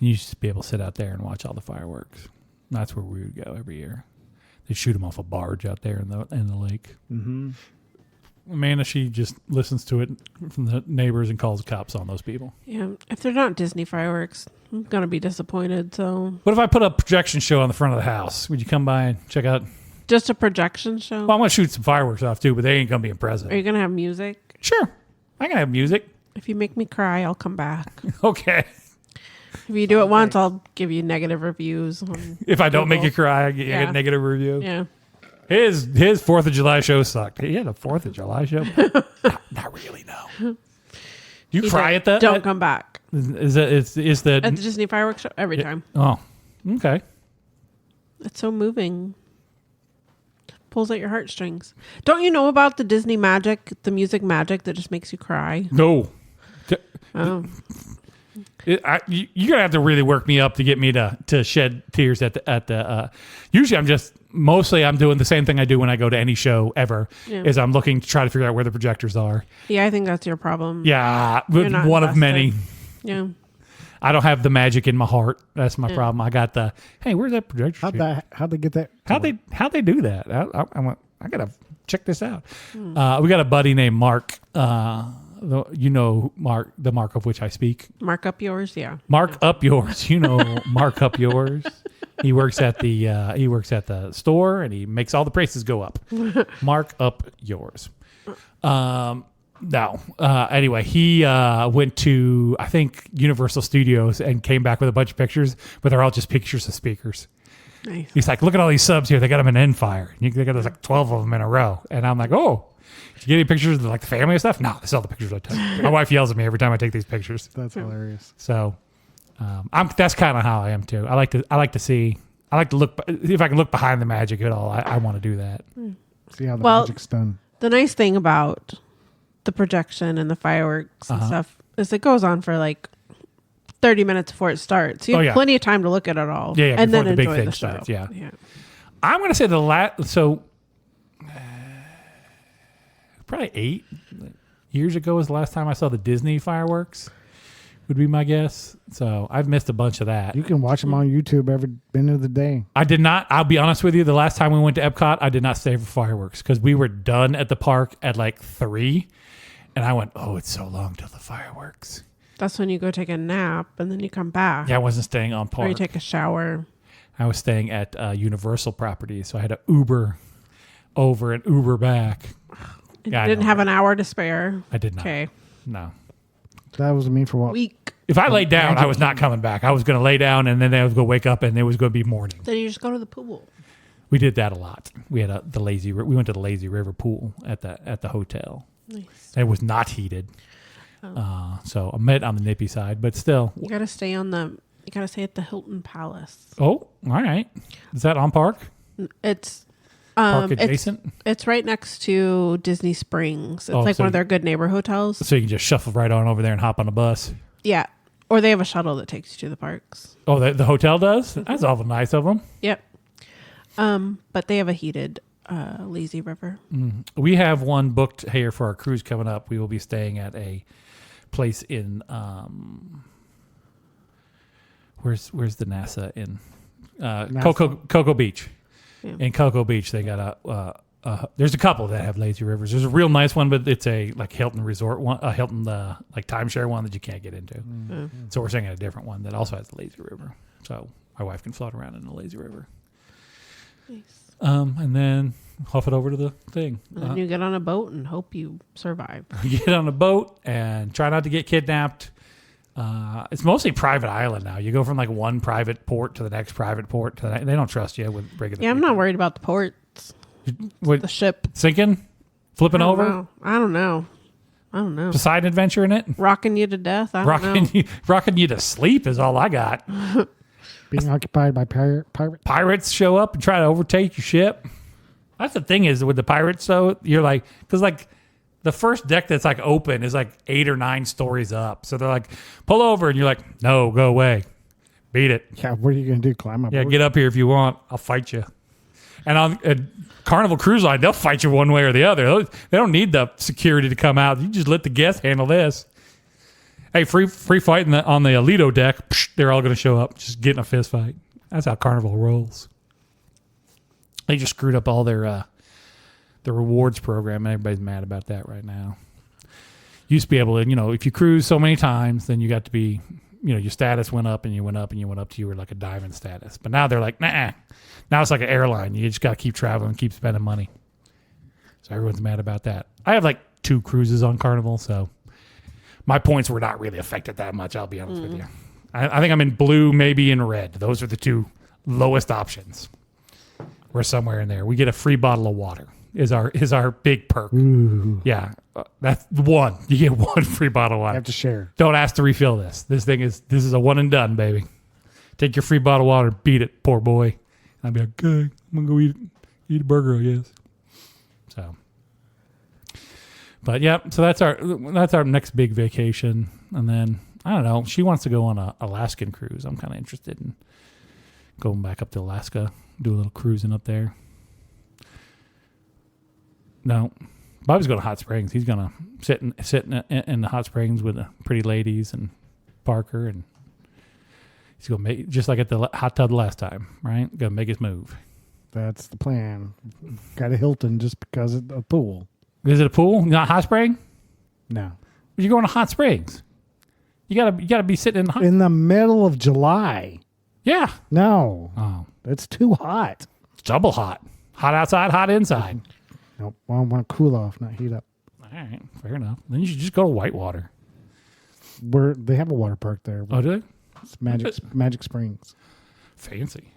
And you used to be able to sit out there and watch all the fireworks. That's where we would go every year. They shoot them off a barge out there in the lake. Mm-hmm. Amanda, she just listens to it from the neighbors and calls the cops on those people. Yeah, if they're not Disney fireworks, I'm going to be disappointed. So What if I put a projection show on the front of the house? Would you come by and check out? just a projection show? Well, I'm going to shoot some fireworks off too, but they ain't going to be present. Are you going to have music? Sure. I can have music. If you make me cry, I'll come back. Okay. If you do it once, I'll give you negative reviews. On If I don't make you Google. cry, I get Yeah. a negative review. Yeah. His 4th of July show sucked. He had a 4th of July show? not really, no. You He cry said, at that? Don't come back. Is the At the Disney fireworks show, every time. Oh, okay. It's so moving. Pulls at your heartstrings. Don't you know about the Disney magic, the music magic that just makes you cry? No. Oh. You're gonna have to really work me up to get me to shed tears at the. Usually, I'm doing the same thing I do when I go to any show ever. Yeah. Is I'm looking to try to figure out where the projectors are. Yeah, I think that's your problem. Yeah, You're not one of invested. many. Yeah. I don't have the magic in my heart. That's my problem. I got the hey, where's that projector? How'd they get that? How'd they do that? I gotta check this out. We got a buddy named Mark. Mark, the Mark of which I speak. Mark up yours, yeah. Mark up yours. Mark up yours. He works at the store and he makes all the prices go up. Mark up yours. Anyway, he went to I think Universal Studios and came back with a bunch of pictures, but they're all just pictures of speakers. Nice. He's like, look at all these subs here. They got them in Endfire. They got like 12 of them in a row. And I'm like, oh, did you get any pictures of like the family and stuff? No, this is all the pictures I took. My wife yells at me every time I take these pictures. That's hilarious. So that's kind of how I am too. I like to look, if I can look behind the magic at all, I want to do that. See how the Well- magic's done. The nice thing about the projection and the fireworks and stuff is it goes on for like 30 minutes before it starts. You have plenty of time to look at it all. Yeah, and before then the big enjoy thing the show. starts, yeah. I'm going to say probably 8 years ago was the last time I saw the Disney fireworks would be my guess. So I've missed a bunch of that. You can watch them on YouTube every minute of the day. I did not. I'll be honest with you. The last time we went to Epcot, I did not stay for fireworks because we were done at the park at like 3. And I went, oh, it's so long till the fireworks. That's when you go take a nap and then you come back. Yeah, I wasn't staying on Or park. you take a shower. I was staying at Universal properties. So I had to Uber over and Uber back. And Yeah, I you didn't know, have right? an hour to spare. I did not. Okay. No. That was me for what? Week. If I laid down, I was not coming back. I was going to lay down and then I was going to wake up and it was going to be morning. Then you just go to the pool. We did that a lot. We had we went to the Lazy River pool at the hotel. Nice. It was not heated. So I'm on the nippy side, but still. You gotta stay at the Hilton Palace. Oh, all right. Is that on park? It's Park adjacent? It's right next to Disney Springs. It's Oh, like so one of their Good Neighbor hotels. So you can just shuffle right on over there and hop on a bus. Yeah. Or they have a shuttle that takes you to the parks. Oh, the hotel does? That's awful nice of them. Yep. But they have a heated lazy river. We have one booked here for our cruise coming up. We will be staying at a place in where's the NASA in Cocoa Beach. Yeah. In Cocoa Beach, they got there's a couple that have lazy rivers. There's a real nice one, but it's a like Hilton resort one, a Hilton like timeshare one that you can't get into. So we're staying at a different one that also has a lazy river. So my wife can float around in the lazy river. Nice. And then huff it over to the thing. And then you get on a boat and hope you survive. You get on a boat and try not to get kidnapped. It's mostly private island now. You go from like one private port to the next private port. They don't trust you with regular. Yeah, I'm people. not worried about the ports. What, The ship. sinking, flipping over, I don't know. Poseidon adventure in it, Rocking you to death. I don't know. rocking you to sleep is all I got. Being occupied by pirates. Pirates show up and try to overtake your ship. That's the thing is with the pirates though, you're like, because like the first deck that's like open is like 8 or 9 stories up. So they're like, pull over, and you're like, no, go away, beat it. Yeah, what are you going to do? Climb up? Yeah, get up here if you want. I'll fight you. And on Carnival Cruise Line, they'll fight you one way or the other. They don't need the security to come out. You just let the guests handle this. Hey, free fight on the Alito deck. Psh, they're all going to show up, just get in a fist fight. That's how Carnival rolls. They just screwed up all their rewards program, and everybody's mad about that right now. Used to be able to, if you cruise so many times, then you got to be, your status went up and you went up and you went up to you were like a diamond status. But now they're like, nah. Now it's like an airline. You just got to keep traveling, keep spending money. So everyone's mad about that. I have like 2 cruises on Carnival, so my points were not really affected that much, I'll be honest with you. I think I'm in blue, maybe in red. Those are the 2 lowest options. We're somewhere in there. We get a free bottle of water is our big perk. Ooh. Yeah, that's one. You get 1 free bottle of You water. have to share. Don't ask to refill this. This is a one and done, baby. Take your free bottle of water and beat it, poor boy. I'd be like, okay, I'm going to go eat a burger, I guess. So, but yeah, so that's our next big vacation. And then, I don't know, she wants to go on a Alaskan cruise. I'm kind of interested in going back up to Alaska, do a little cruising up there. No, Bobby's going to Hot Springs. He's going to sit in the hot springs with the pretty ladies and Parker, and he's going to make, just like at the hot tub last time, right? Going to make his move. That's the plan. Got a Hilton just because of the pool. Is it a pool? Not hot spring? No. You're going to Hot Springs. You gotta be sitting in the hot. In the middle of July. Yeah. No. Oh, It's too hot. it's double hot. Hot outside, hot inside. Nope. Well, I want to cool off, not heat up. All right, fair enough. Then you should just go to Whitewater. They have a water park there. Oh, do they? It's Magic Springs. Fancy.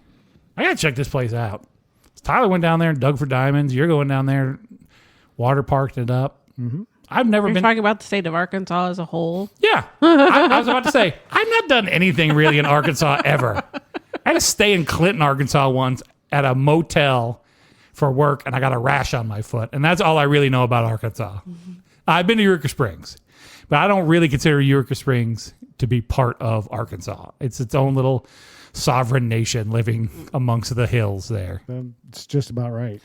I gotta check this place out. Tyler went down there and dug for diamonds. You're going down there, water parked it up. Mm-hmm. I've never You're been. talking about the state of Arkansas as a whole. Yeah, I was about to say I've not done anything really in Arkansas ever. I had to stay in Clinton, Arkansas once at a motel for work, and I got a rash on my foot, and that's all I really know about Arkansas. Mm-hmm. I've been to Eureka Springs, but I don't really consider Eureka Springs to be part of Arkansas. It's its own little sovereign nation living amongst the hills there. It's just about right.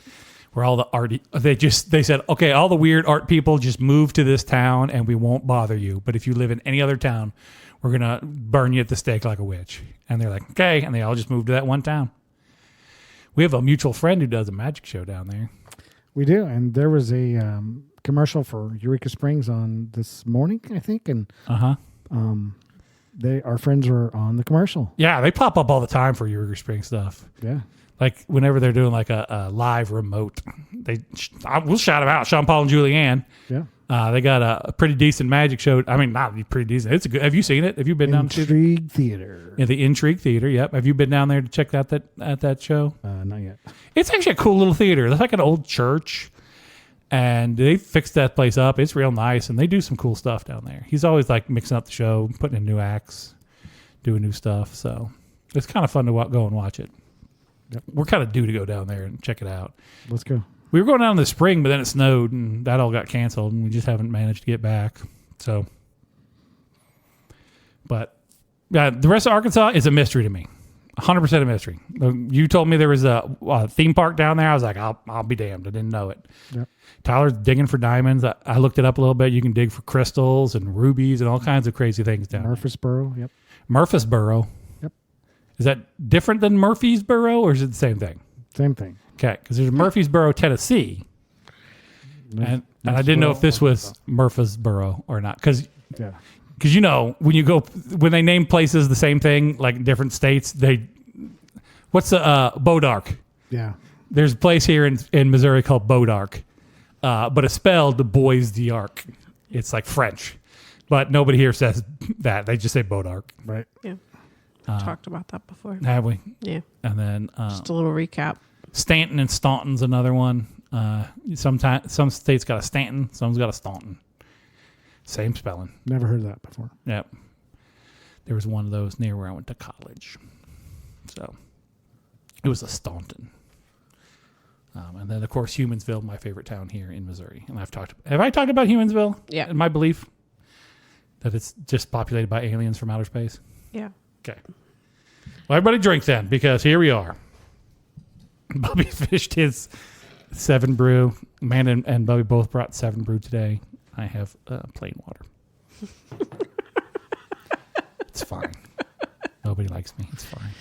Where all the arty, they said, okay, all the weird art people just move to this town and we won't bother you. But if you live in any other town, we're going to burn you at the stake like a witch. And they're like, okay. And they all just moved to that one town. We have a mutual friend who does a magic show down there. We do. And there was a commercial for Eureka Springs on this morning, I think. And our friends were on the commercial. Yeah, they pop up all the time for Eureka Springs stuff. Yeah. Like whenever they're doing like a live remote, we'll shout them out. Sean Paul and Julianne. Yeah. They got a pretty decent magic show. I mean, not pretty decent. It's a good. Have you seen it? Have you been down to Intrigue Theater? Yeah, the Intrigue Theater. Yep. Have you been down there to check out that show? Not yet. It's actually a cool little theater. It's like an old church, and they fixed that place up. It's real nice, and they do some cool stuff down there. He's always like mixing up the show, putting in new acts, doing new stuff. So it's kind of fun to go and watch it. Yep. We're kind of due to go down there and check it out. Let's go. We were going down in the spring, but then it snowed and that all got canceled, and we just haven't managed to get back. So, but the rest of Arkansas is a mystery to me. 100% a mystery. You told me there was a theme park down there. I was like, I'll be damned. I didn't know it. Yep. Tyler's digging for diamonds. I looked it up a little bit. You can dig for crystals and rubies and all kinds of crazy things down there. Murfreesboro. Yep. Murfreesboro. Yep. Is that different than Murfreesboro, or is it the same thing? Same thing. Okay, because there's Murfreesboro, Tennessee. And I didn't know if this was Murfreesboro or not. Because Yeah. you know, when they name places the same thing, like in different states, what's the Bodark? Yeah. There's a place here in Missouri called Bodark, but it's spelled Bois d'Arc. It's like French, but nobody here says that. They just say Bodark. Right. Yeah. Talked about that before. Have we? Yeah. And then Just a little recap. Stanton and Staunton's another one. Some states got a Stanton, some's got a Staunton. Same spelling. Never heard that before. Yep. There was one of those near where I went to college. So it was a Staunton. And then, of course, Humansville, my favorite town here in Missouri. And have I talked about Humansville? Yeah. In my belief that it's just populated by aliens from outer space? Yeah. Okay. Well, everybody drink then, because here we are. Bubby finished his 7 brew. Amanda and Bubby both brought 7 brew today. I have plain water. It's fine. Nobody likes me. It's fine.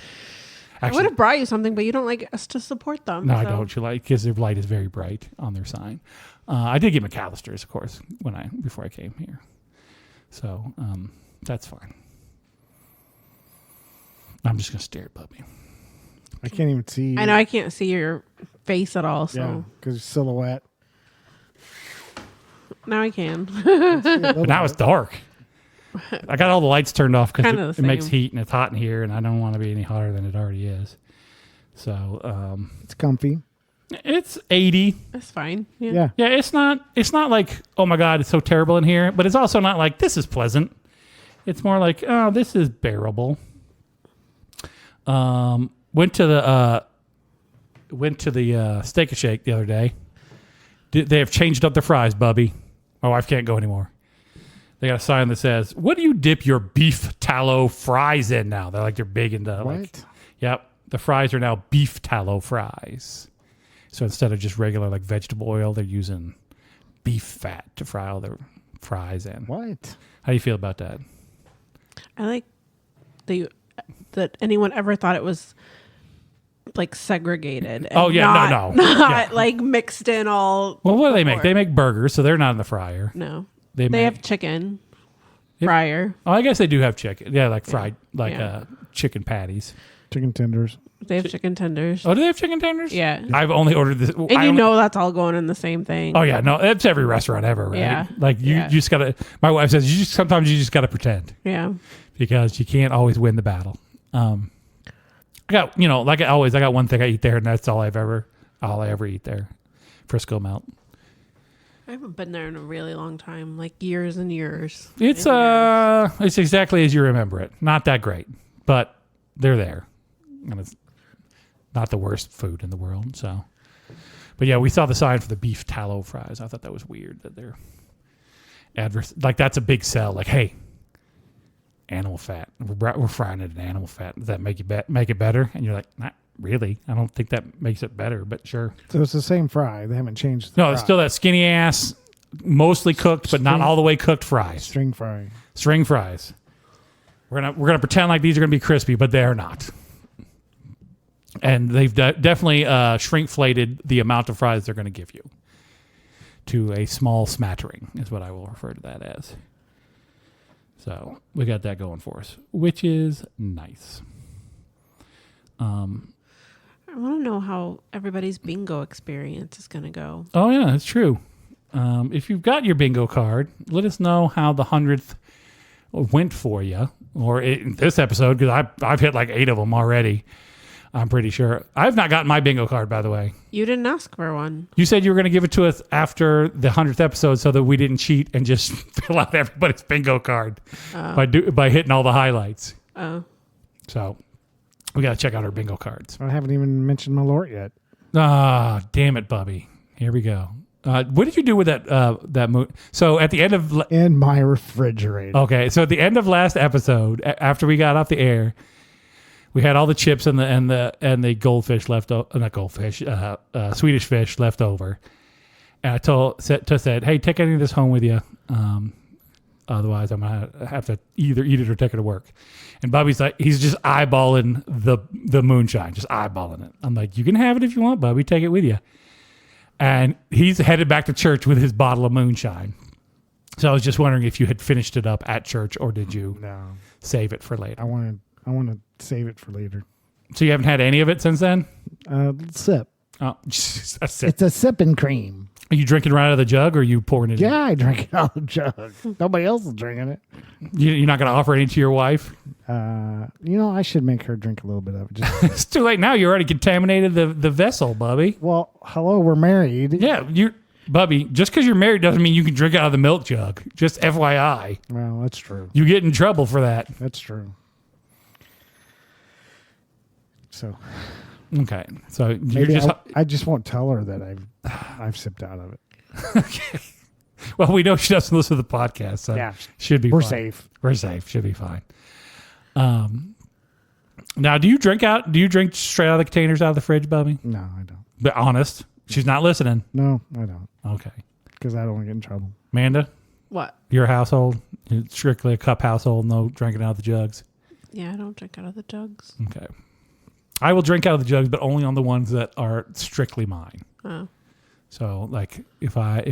I would have brought you something, but you don't like us to support them. No, I don't. You like, because their light is very bright on their sign. I did get McAllister's, of course, before I came here. So that's fine. I'm just gonna stare at Bubby. I can't even see. I know I can't see your face at all, so Yeah, because silhouette. now I can. But now it's dark. I got all the lights turned off because Kinda it the makes same. heat and it's hot in here, and I don't want to be any hotter than it already is. So It's comfy. it's 80. That's fine. Yeah. Yeah, it's not like, oh my God, it's so terrible in here, but it's also not like this is pleasant. It's more like, oh, this is bearable. Went to the Steak and Shake the other day. They have changed up the fries, Bubby. My wife can't go anymore. They got a sign that says, "What do you dip your beef tallow fries in now?" They're big into What? Yep, the fries are now beef tallow fries. So instead of just regular like vegetable oil, they're using beef fat to fry all their fries in. What? How do you feel about that? I like that anyone ever thought it was like segregated. And Oh, yeah, not, no. Not Yeah. like mixed in all. Well, what do they make? before. They make burgers, so they're not in the fryer. No. They They have chicken Yep. fryer. Oh, I guess they do have chicken. Yeah, like fried, Yeah. chicken patties. Chicken tenders. They have chicken tenders. Oh, do they have chicken tenders? Yeah. I've only ordered this. And you know that's all going in the same thing. Oh yeah, no, it's every restaurant ever, right? Yeah. Like you Yeah. just gotta. My wife says sometimes you just gotta pretend Yeah. because you can't always win the battle. I got like always, I got one thing I eat there, and that's all I ever eat there. Frisco Melt. I haven't been there in a really long time, like years and years. It's and years. it's exactly as you remember it. Not that great, but they're there, and it's not the worst food in the world. So, but yeah, we saw the sign for the beef tallow fries. I thought that was weird that they're like that's a big sell. Like, hey, animal fat. We're frying it in animal fat. Does that make it better? And you're like, not really. I don't think that makes it better, but sure. So it's the same fry. They haven't changed. The No, fry. it's still that skinny ass, mostly cooked, but not all the way cooked fries. string fry. String fries. We're gonna pretend like these are gonna be crispy, but they are not. And they've definitely shrinkflated the amount of fries they're going to give you to a small smattering, is what I will refer to that as. So we got that going for us, which is nice. I want to know how everybody's bingo experience is going to go. Oh yeah, that's true. If you've got your bingo card, let us know how the 100th went for you, or in this episode, because I've hit like 8 of them already. I'm pretty sure. I've not gotten my bingo card, by the way. You didn't ask for one. You said you were going to give it to us after the 100th episode so that we didn't cheat and just fill out everybody's bingo card by hitting all the highlights. Oh. So We got to check out our bingo cards. I haven't even mentioned Malort yet. Ah, damn it, Bubby. Here we go. What did you do with that moon? So at the end of In my refrigerator. okay, so at the end of last episode, after we got off the air, we had all the chips and the goldfish left over, not goldfish, Swedish fish left over. And I said, hey, take any of this home with you. Otherwise, I'm gonna have to either eat it or take it to work. And Bubby's like, he's just eyeballing the moonshine, just eyeballing it. I'm like, you can have it if you want, Bubby. Take it with you. And he's headed back to church with his bottle of moonshine. So I was just wondering if you had finished it up at church or did you save it for later? I want to save it for later. So you haven't had any of it since then? Sip. Oh, a sip. It's a sipping cream. Are you drinking right out of the jug or are you pouring it in? Yeah, I drink it out of the jug. Nobody else is drinking it. You're not going to offer any to your wife? I should make her drink a little bit of it. It's too late now. You already contaminated the vessel, Bubby. Well, hello, we're married. Yeah, Bubby, just because you're married doesn't mean you can drink out of the milk jug. Just FYI. Well, that's true. You get in trouble for that. That's true. So Okay. So maybe I just won't tell her that I've sipped out of it. Okay. Well, we know she doesn't listen to the podcast, so Yeah. should be We're fine. safe. We're safe. Should be fine. Now, do you drink straight out of the containers out of the fridge, Bubby? No, I don't. But honest. She's not listening. No, I don't. Okay. Because I don't want to get in trouble. Amanda, What? your household, it's strictly a cup household, no drinking out of the jugs. Yeah, I don't drink out of the jugs. Okay. I will drink out of the jugs, but only on the ones that are strictly mine. Oh. So, like, if I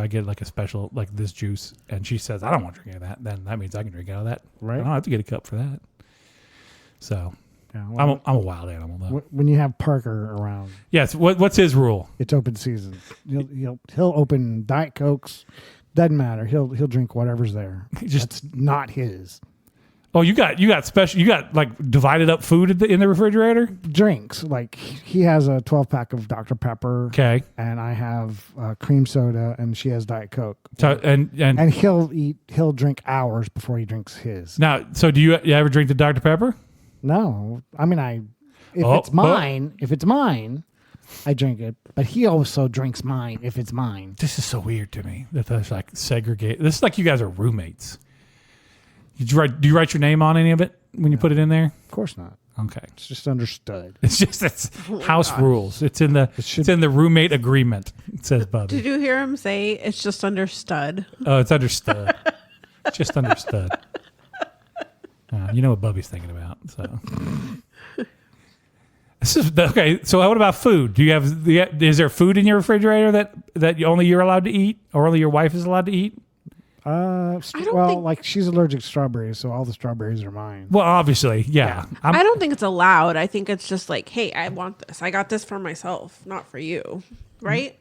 get like a special like this juice, and she says I don't want to drink any of that, then that means I can drink out of that. Right. I don't have to get a cup for that. So, Yeah, well, I'm a wild animal though. when you have Parker around, Yes. What's his rule? it's open season. He'll open Diet Cokes. Doesn't matter. He'll drink whatever's there. That's not his. Oh, you got special. You got like divided up food in the refrigerator. Drinks, like he has a 12-pack of Dr. Pepper. Okay. And I have cream soda, and she has Diet Coke. So, and he'll drink hours before he drinks his. now, so do you ever drink the Dr. Pepper? No, I mean if it's mine, I drink it. But he also drinks mine if it's mine. This is so weird to me that there's like segregate. This is like you guys are roommates. Do you write your name on any of it when you put it in there? Of course not. Okay. It's just understood. It's house rules. It's in the roommate agreement. It says Bubby. Did you hear him say it's just understood? Oh, it's understood. Just understood. You know what Bubby's thinking about. So this is okay. So what about food? Do you have is there food in your refrigerator that only you're allowed to eat, or only your wife is allowed to eat? Like she's allergic to strawberries, so all the strawberries are mine. Well, obviously, yeah. I don't think it's allowed. I think it's just like, hey, I want this. I got this for myself, not for you, right?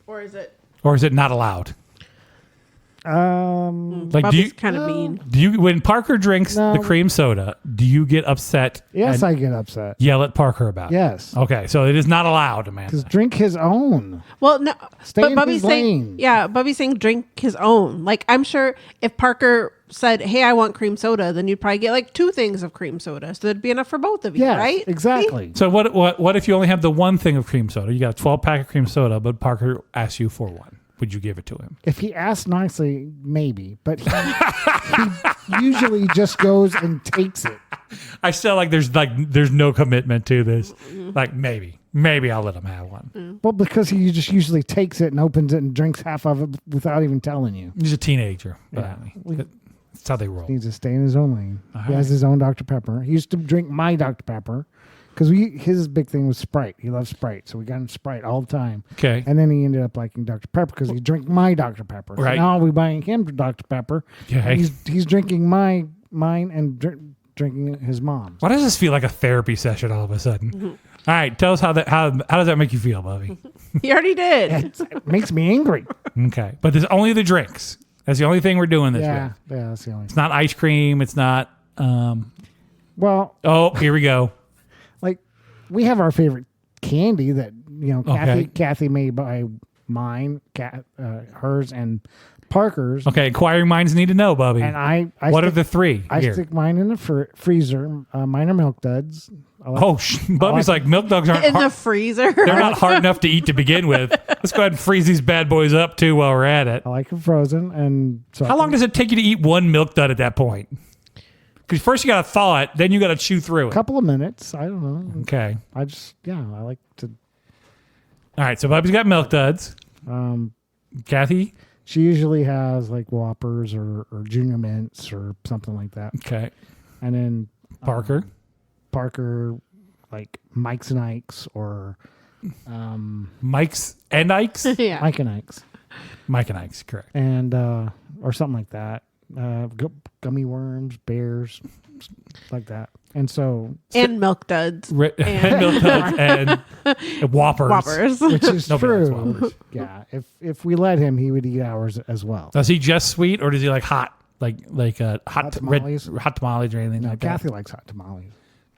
Or is it not allowed? Like, Bubby's kind of mean. Do you when Parker drinks the cream soda? Do you get upset? Yes, I get upset. Yell at Parker about it. Yes. Okay, so it is not allowed, Amanda. Because drink his own. Well, no, Stay but in Bubby's his saying, lane. yeah, Bubby's saying drink his own. Like, I'm sure if Parker said, "Hey, I want cream soda," then you'd probably get like 2 things of cream soda, so that'd be enough for both of you, Yes, right? exactly. So what if you only have the one thing of cream soda? You got a 12-pack of cream soda, but Parker asks you for one. Would you give it to him? If he asks nicely, maybe, but he usually just goes and takes it. I still there's no commitment to this. Like maybe I'll let him have one. Well, because he just usually takes it and opens it and drinks half of it without even telling you. He's a teenager. Yeah. That's how they roll. He needs to stay in his own lane. All He has his own Dr. Pepper. He used to drink my Dr. Pepper because his big thing was Sprite. He loves Sprite, so we got him Sprite all the time. Okay. And then he ended up liking Dr. Pepper because he drank my Dr. Pepper. Right. So now we're buying him Dr. Pepper. Okay. And he's drinking mine and drinking his mom's. Why does this feel like a therapy session all of a sudden? All right, tell us how does that make you feel, Bubby? He already did. It makes me angry. Okay, but there's only the drinks. That's the only thing we're doing this Yeah, year. yeah, that's the only. It's not ice cream. It's not. Well, Oh, here we go. like we have our favorite candy that Okay. Kathy made by mine, hers, and Parker's. Okay, inquiring minds need to know, Bubby. And I what are the three? I here? stick mine in the freezer. Mine are Milk Duds. Bubby's like milk duds aren't In the hard, freezer. they're not hard enough to eat to begin with. Let's go ahead and freeze these bad boys up too while we're at it. I like them frozen. And so How long does it take you to eat one milk dud at that point? Because first you got to thaw it, then you got to chew through a it. couple of minutes. I don't know. Okay. I like to. All right. So Bubby's got milk duds. Kathy. She usually has like Whoppers or Junior Mints or something like that. Okay. And then Parker. Parker, like Mike's and Ike's or Mike's and Ike's. Yeah. Mike and Ike's. Mike and Ike's, correct. And or something like that. Gummy worms, bears, like that. And so And Milk Duds. And milk duds and Whoppers. Whoppers. which is Nobody likes true. Whoppers. Yeah. If we let him, he would eat ours as well. Does he just sweet or does he like hot? Like hot tamales? hot tamales or anything No, like Kathy that? likes hot tamales.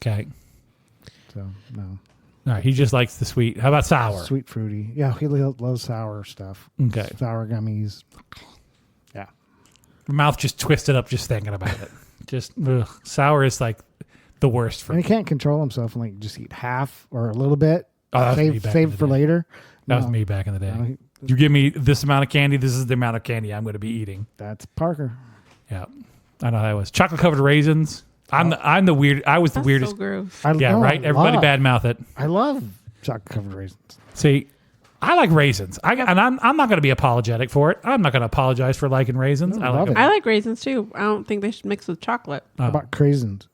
Okay. So no. All right. He just likes the sweet. How about sour? Sweet fruity. Yeah, he loves sour stuff. Okay. Sour gummies. Yeah. Mouth just twisted up just thinking about it. Just sour is like the worst for And me. he can't control himself and like just eat half or a little bit. Oh, that was me back in Save the for day. later. That was No, me back in the day. no, You give me this amount of candy, this is the amount of candy I'm going to be eating. That's Parker. Yeah. I know how that was. Chocolate covered raisins. I'm the weird. I was the That's weirdest. so gross. Yeah, right? Everybody badmouth it. I love chocolate covered raisins. See, I like raisins. And I'm not going to be apologetic for it. I'm not going to apologize for liking raisins. No, I love like it. them. I like raisins too. I don't think they should mix with chocolate. How about craisins?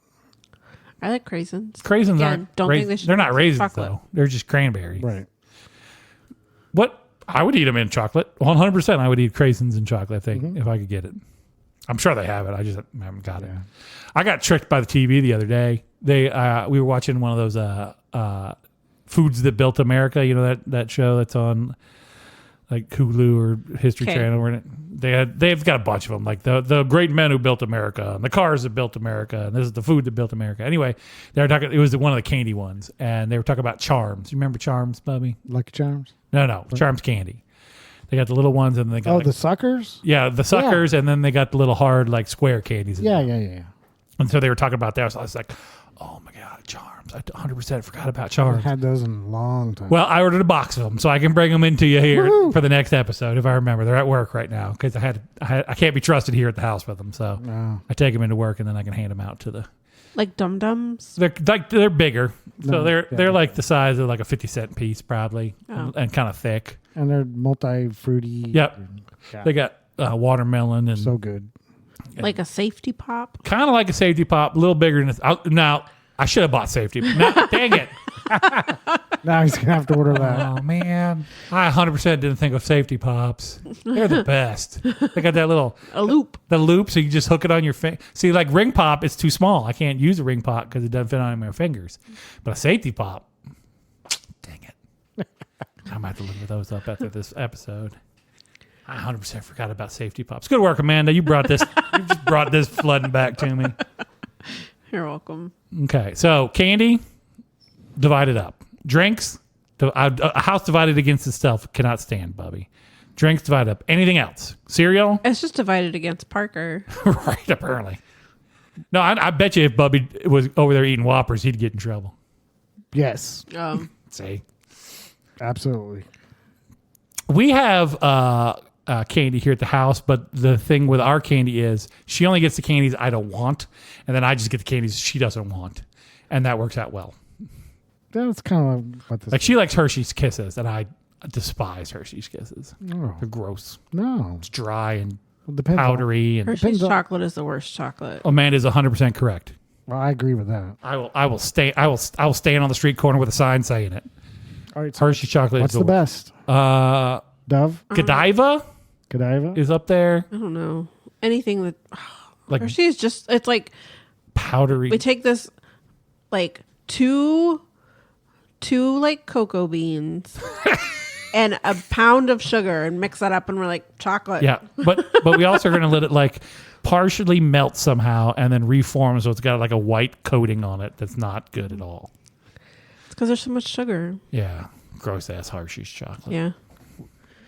I like raisins. Craisins Again, aren't. don't think they should they're not mix with raisins chocolate. though. They're just cranberry. Right. What I would eat them in chocolate. 100%. I would eat craisins in chocolate. I think Mm-hmm. if I could get it. I'm sure they have it. I just haven't got it. Yeah. I got tricked by the TV the other day. We were watching one of those Foods That Built America. You know that show that's on like Hulu or History Okay. Channel. Where they've got a bunch of them, like the great men who built America, and the cars that built America, and this is the food that built America. Anyway, they were talking. It was one of the candy ones, and they were talking about Charms. You remember Charms, Bubby? Lucky Charms. No, Charms candy. They got the little ones, and they got Oh, like, the suckers? yeah, the suckers, and then they got the little hard like square candies. in Yeah, there. yeah. And so they were talking about that. So I was like, oh my God, Charms. I 100% forgot about I Charms. had those in a long time. Well, I ordered a box of them so I can bring them into you here Woohoo! for the next episode if I remember. They're at work right now because I can't be trusted here at the house with them. So No. I take them into work and then I can hand them out to the. Like Dum Dums. They're bigger, so No, they're yeah. like the size of like a 50-cent piece probably, Oh. and kind of thick. And they're multi-fruity. Yep. Yeah. They got watermelon and So good. Like a safety pop. kind of like a safety pop, a little bigger than this. Now I should have bought safety. Now, dang it. Now he's going to have to order that. Oh man, I 100% didn't think of safety pops. They're the best. They got that little A loop. the loop, so you just hook it on your finger. See, like ring pop, it's too small. I can't use a ring pop because it doesn't fit on my fingers. But a safety pop, dang it, I might have to look those up after this episode. I 100% forgot about safety pops. Good work, Amanda. You brought this. You just brought this flooding back to me. You're welcome. Okay, so candy divided up. Drinks, a house divided against itself cannot stand, Bubby. Drinks divided up. Anything else? Cereal? It's just divided against Parker. Right, apparently. No, I bet you if Bubby was over there eating Whoppers, he'd get in trouble. Yes, See? absolutely. We have candy here at the house, but the thing with our candy is she only gets the candies I don't want, and then I just get the candies she doesn't want. And that works out well. That's kind of what this Like she likes Hershey's Kisses, and I despise Hershey's Kisses. Oh, They're gross. no. It's dry and It depends on- powdery. And Hershey's Depends on- chocolate is the worst chocolate. Amanda's 100% correct. Well, I agree with that. I will stand on the street corner with a sign saying it. All right. So Hershey's chocolate what's is the best? Dove? Godiva Godiva? is up there. I don't know. Anything that Like Hershey's just it's like powdery. we take this like two like cocoa beans and a pound of sugar and mix that up and we're like chocolate. Yeah, but we also are going to let it like partially melt somehow and then reform so it's got like a white coating on it that's not good at all. It's because there's so much sugar. Yeah, gross ass Hershey's chocolate. Yeah.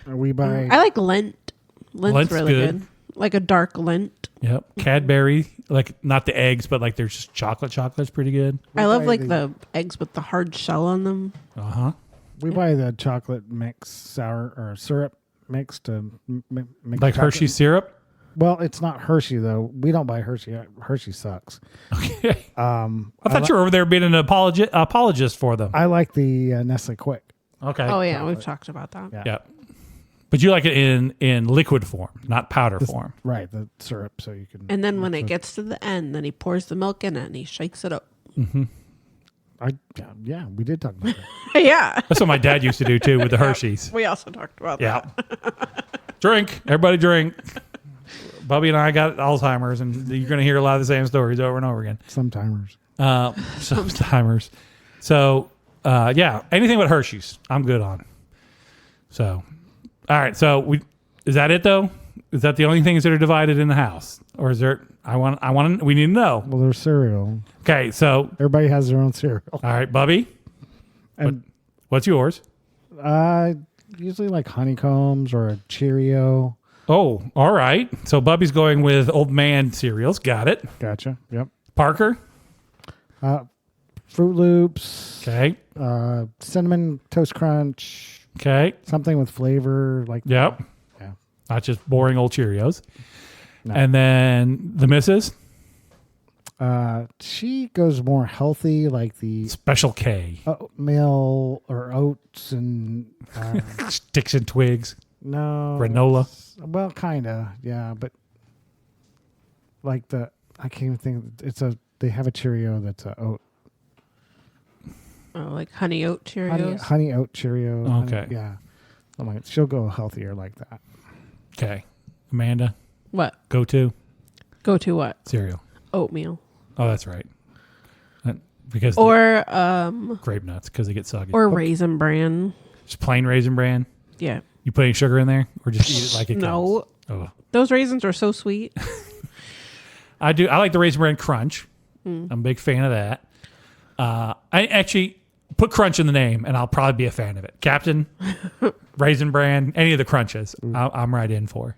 Are we by I like Lent. Lint's really good. Like a dark Lint. Yep. Cadbury, like not the eggs, but like there's just chocolate's pretty good. I love like the eggs with the hard shell on them. Uh-huh. We buy the chocolate mix sour or syrup mix to make like chocolate. Hershey syrup. Well, it's not Hershey though. We don't buy Hershey. Hershey sucks. Okay. I thought you were over there being an apologist for them. I like the Nestle Quick. Okay. Oh yeah, we've talked about that. Yeah. Yeah. But you like it in liquid form, not powder form. Right, the syrup, so you can. And then when it gets to the end, then he pours the milk in it and he shakes it up. Mm-hmm. Yeah, we did talk about that. Yeah. That's what my dad used to do too with the Hershey's. We also talked about Yeah. that. Drink. Everybody drink. Bubby and I got Alzheimer's, and you're going to hear a lot of the same stories over and over again. Sometimes. Sometimes. So, yeah, anything but Hershey's, I'm good on. So, all right. So, is that it though? Is that the only things that are divided in the house, or is there? We need to know. Well, there's cereal. Okay, so Everybody has their own cereal. all right, Bubby, And what's yours? usually like honeycombs or a Cheerio. Oh, all right. So Bubby's going with old man cereals. Got it. Gotcha. Yep. Parker. Fruit Loops. Okay. Cinnamon Toast Crunch. Okay. Something with flavor like. Yep. Yeah. Not just boring old Cheerios. No. And then the missus, She goes more healthy, like the Special K. oatmeal or oats and Sticks and twigs. no Granola. Well, kind of, yeah, but like I can't even think. They have a Cheerio that's a oat. Oh, like honey oat Cheerios. Honey oat Cheerio. Okay. Yeah. I'm like, she'll go healthier like that. Okay. Amanda, What? go to Go to what? cereal. Oatmeal. Oh, that's right. Because Or grape nuts, because they get soggy. or Raisin Bran. Just plain Raisin Bran. Yeah. You put any sugar in there, or just eat it like it No. comes? Oh. Those raisins are so sweet. I like the Raisin Bran Crunch. I'm a big fan of that. I actually put Crunch in the name, and I'll probably be a fan of it. Captain, Raisin Bran, any of the Crunches, I'm right in for.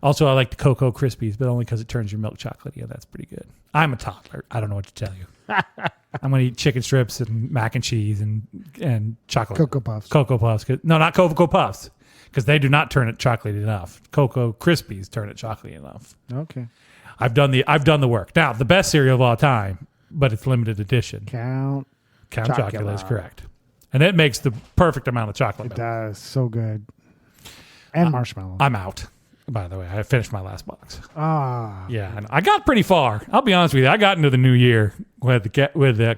Also, I like the Cocoa Krispies, but only because it turns your milk chocolatey, and that's pretty good. I'm a toddler. I don't know what to tell you. I'm going to eat chicken strips and mac and cheese and chocolate. Cocoa Puffs. Cocoa Puffs. No, not Cocoa Puffs, because they do not turn it chocolatey enough. Cocoa Krispies turn it chocolatey enough. Okay. I've done the work. Now, the best cereal of all time, but it's limited edition. Count Chocula is correct. And it makes the perfect amount of chocolate. It does. So good. And marshmallow. I'm out, by the way. I finished my last box. Yeah. And I got pretty far. I'll be honest with you. I got into the new year with the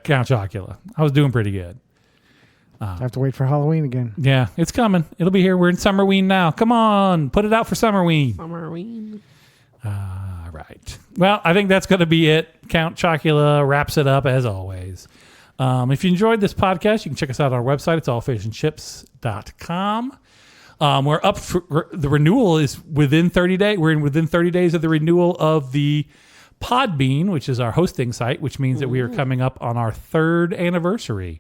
Count Chocula. I was doing pretty good. I have to wait for Halloween again. Yeah, it's coming. It'll be here. We're in Summerween now. Come on, put it out for Summerween. Summerween. All right. Well, I think that's going to be it. Count Chocula wraps it up as always. If you enjoyed this podcast, you can check us out on our website. It's allfishandships.com. We're up for the renewal is within 30 days. We're within 30 days of the renewal of the Podbean, which is our hosting site, which means that we are coming up on our 3rd anniversary.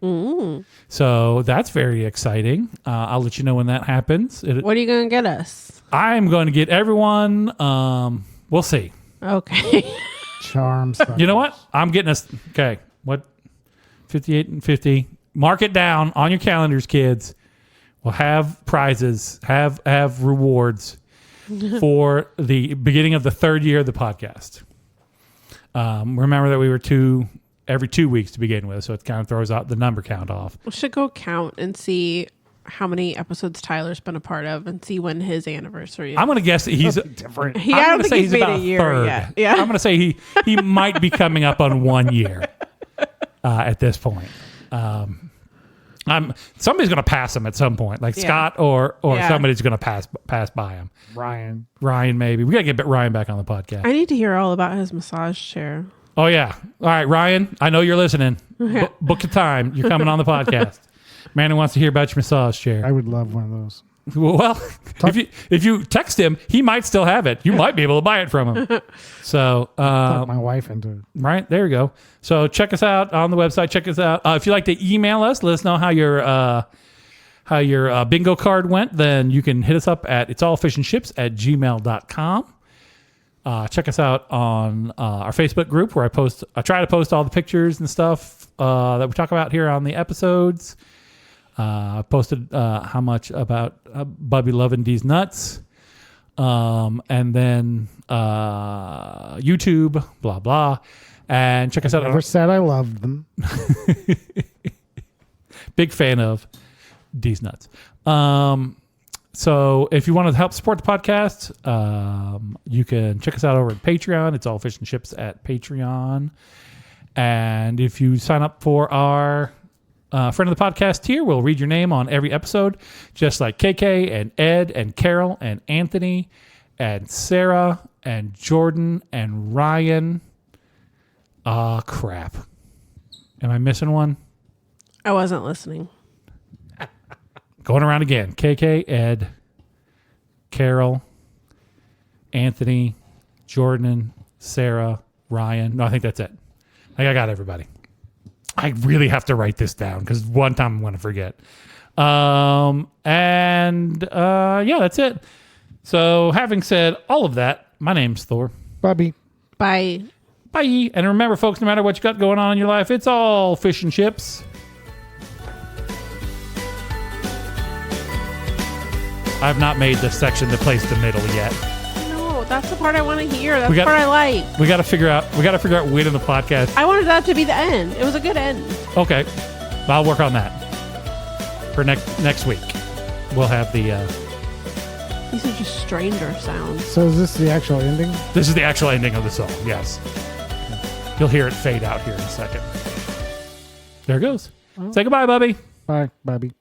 So that's very exciting. I'll let you know when that happens. What are you going to get us? I'm going to get everyone. We'll see. Okay. Charms. You know what? I'm getting us. Okay. What? 58 and 50. Mark it down on your calendars, kids. We'll have prizes, have rewards for the beginning of the 3rd year of the podcast. Remember that we were every 2 weeks to begin with, so it kind of throws out the number count off. We should go count and see how many episodes Tyler's been a part of and see when his anniversary is. I'm going to guess that he's different. I don't think he's made about a year third. yet. Yeah. I'm going to say he might be coming up on 1 year at this point. Somebody's going to pass him at some point, like Scott or somebody's going to pass by him. Ryan, maybe. We got to get Ryan back on the podcast. I need to hear all about his massage chair. Oh, yeah. All right, Ryan, I know you're listening. Book a time. You're coming on the podcast. Man who wants to hear about your massage chair. I would love one of those. Well, if you text him, he might still have it. You might be able to buy it from him. So, Talk my wife into it. right, there you go. So check us out on the website. Check us out. If you'd like to email us, let us know how how your bingo card went, then you can hit us up at itsallfishandships@gmail.com. Check us out on our Facebook group where I try to post all the pictures and stuff that we talk about here on the episodes. I posted how much about Bubby loving these nuts. And then YouTube, blah, blah. And check us out. Never said I loved them. Big fan of these nuts. So if you want to help support the podcast, you can check us out over at Patreon. It's All Fish and Chips at Patreon. And if you sign up for our friend of the podcast tier, we'll read your name on every episode, just like KK and Ed and Carol and Anthony and Sarah and Jordan and Ryan. Crap. Am I missing one? I wasn't listening. Going around again. KK, Ed, Carol, Anthony, Jordan, Sarah, Ryan. No, I think that's it. I think I got everybody. I really have to write this down because one time I'm going to forget. Yeah, that's it. So having said all of that, my name's Thor. Bobby. Bye. Bye. And remember, folks, no matter what you got going on in your life, it's all fish and chips. I've not made the section that plays the middle yet. No, that's the part I want to hear. That's the part I like. We got to figure out when in the podcast. I wanted that to be the end. It was a good end. Okay, I'll work on that for next week. We'll have the. These are just stranger sounds. So is this the actual ending? This is the actual ending of the song. Yes, you'll hear it fade out here in a second. There it goes. Say goodbye, Bubby. Bye, Bobby.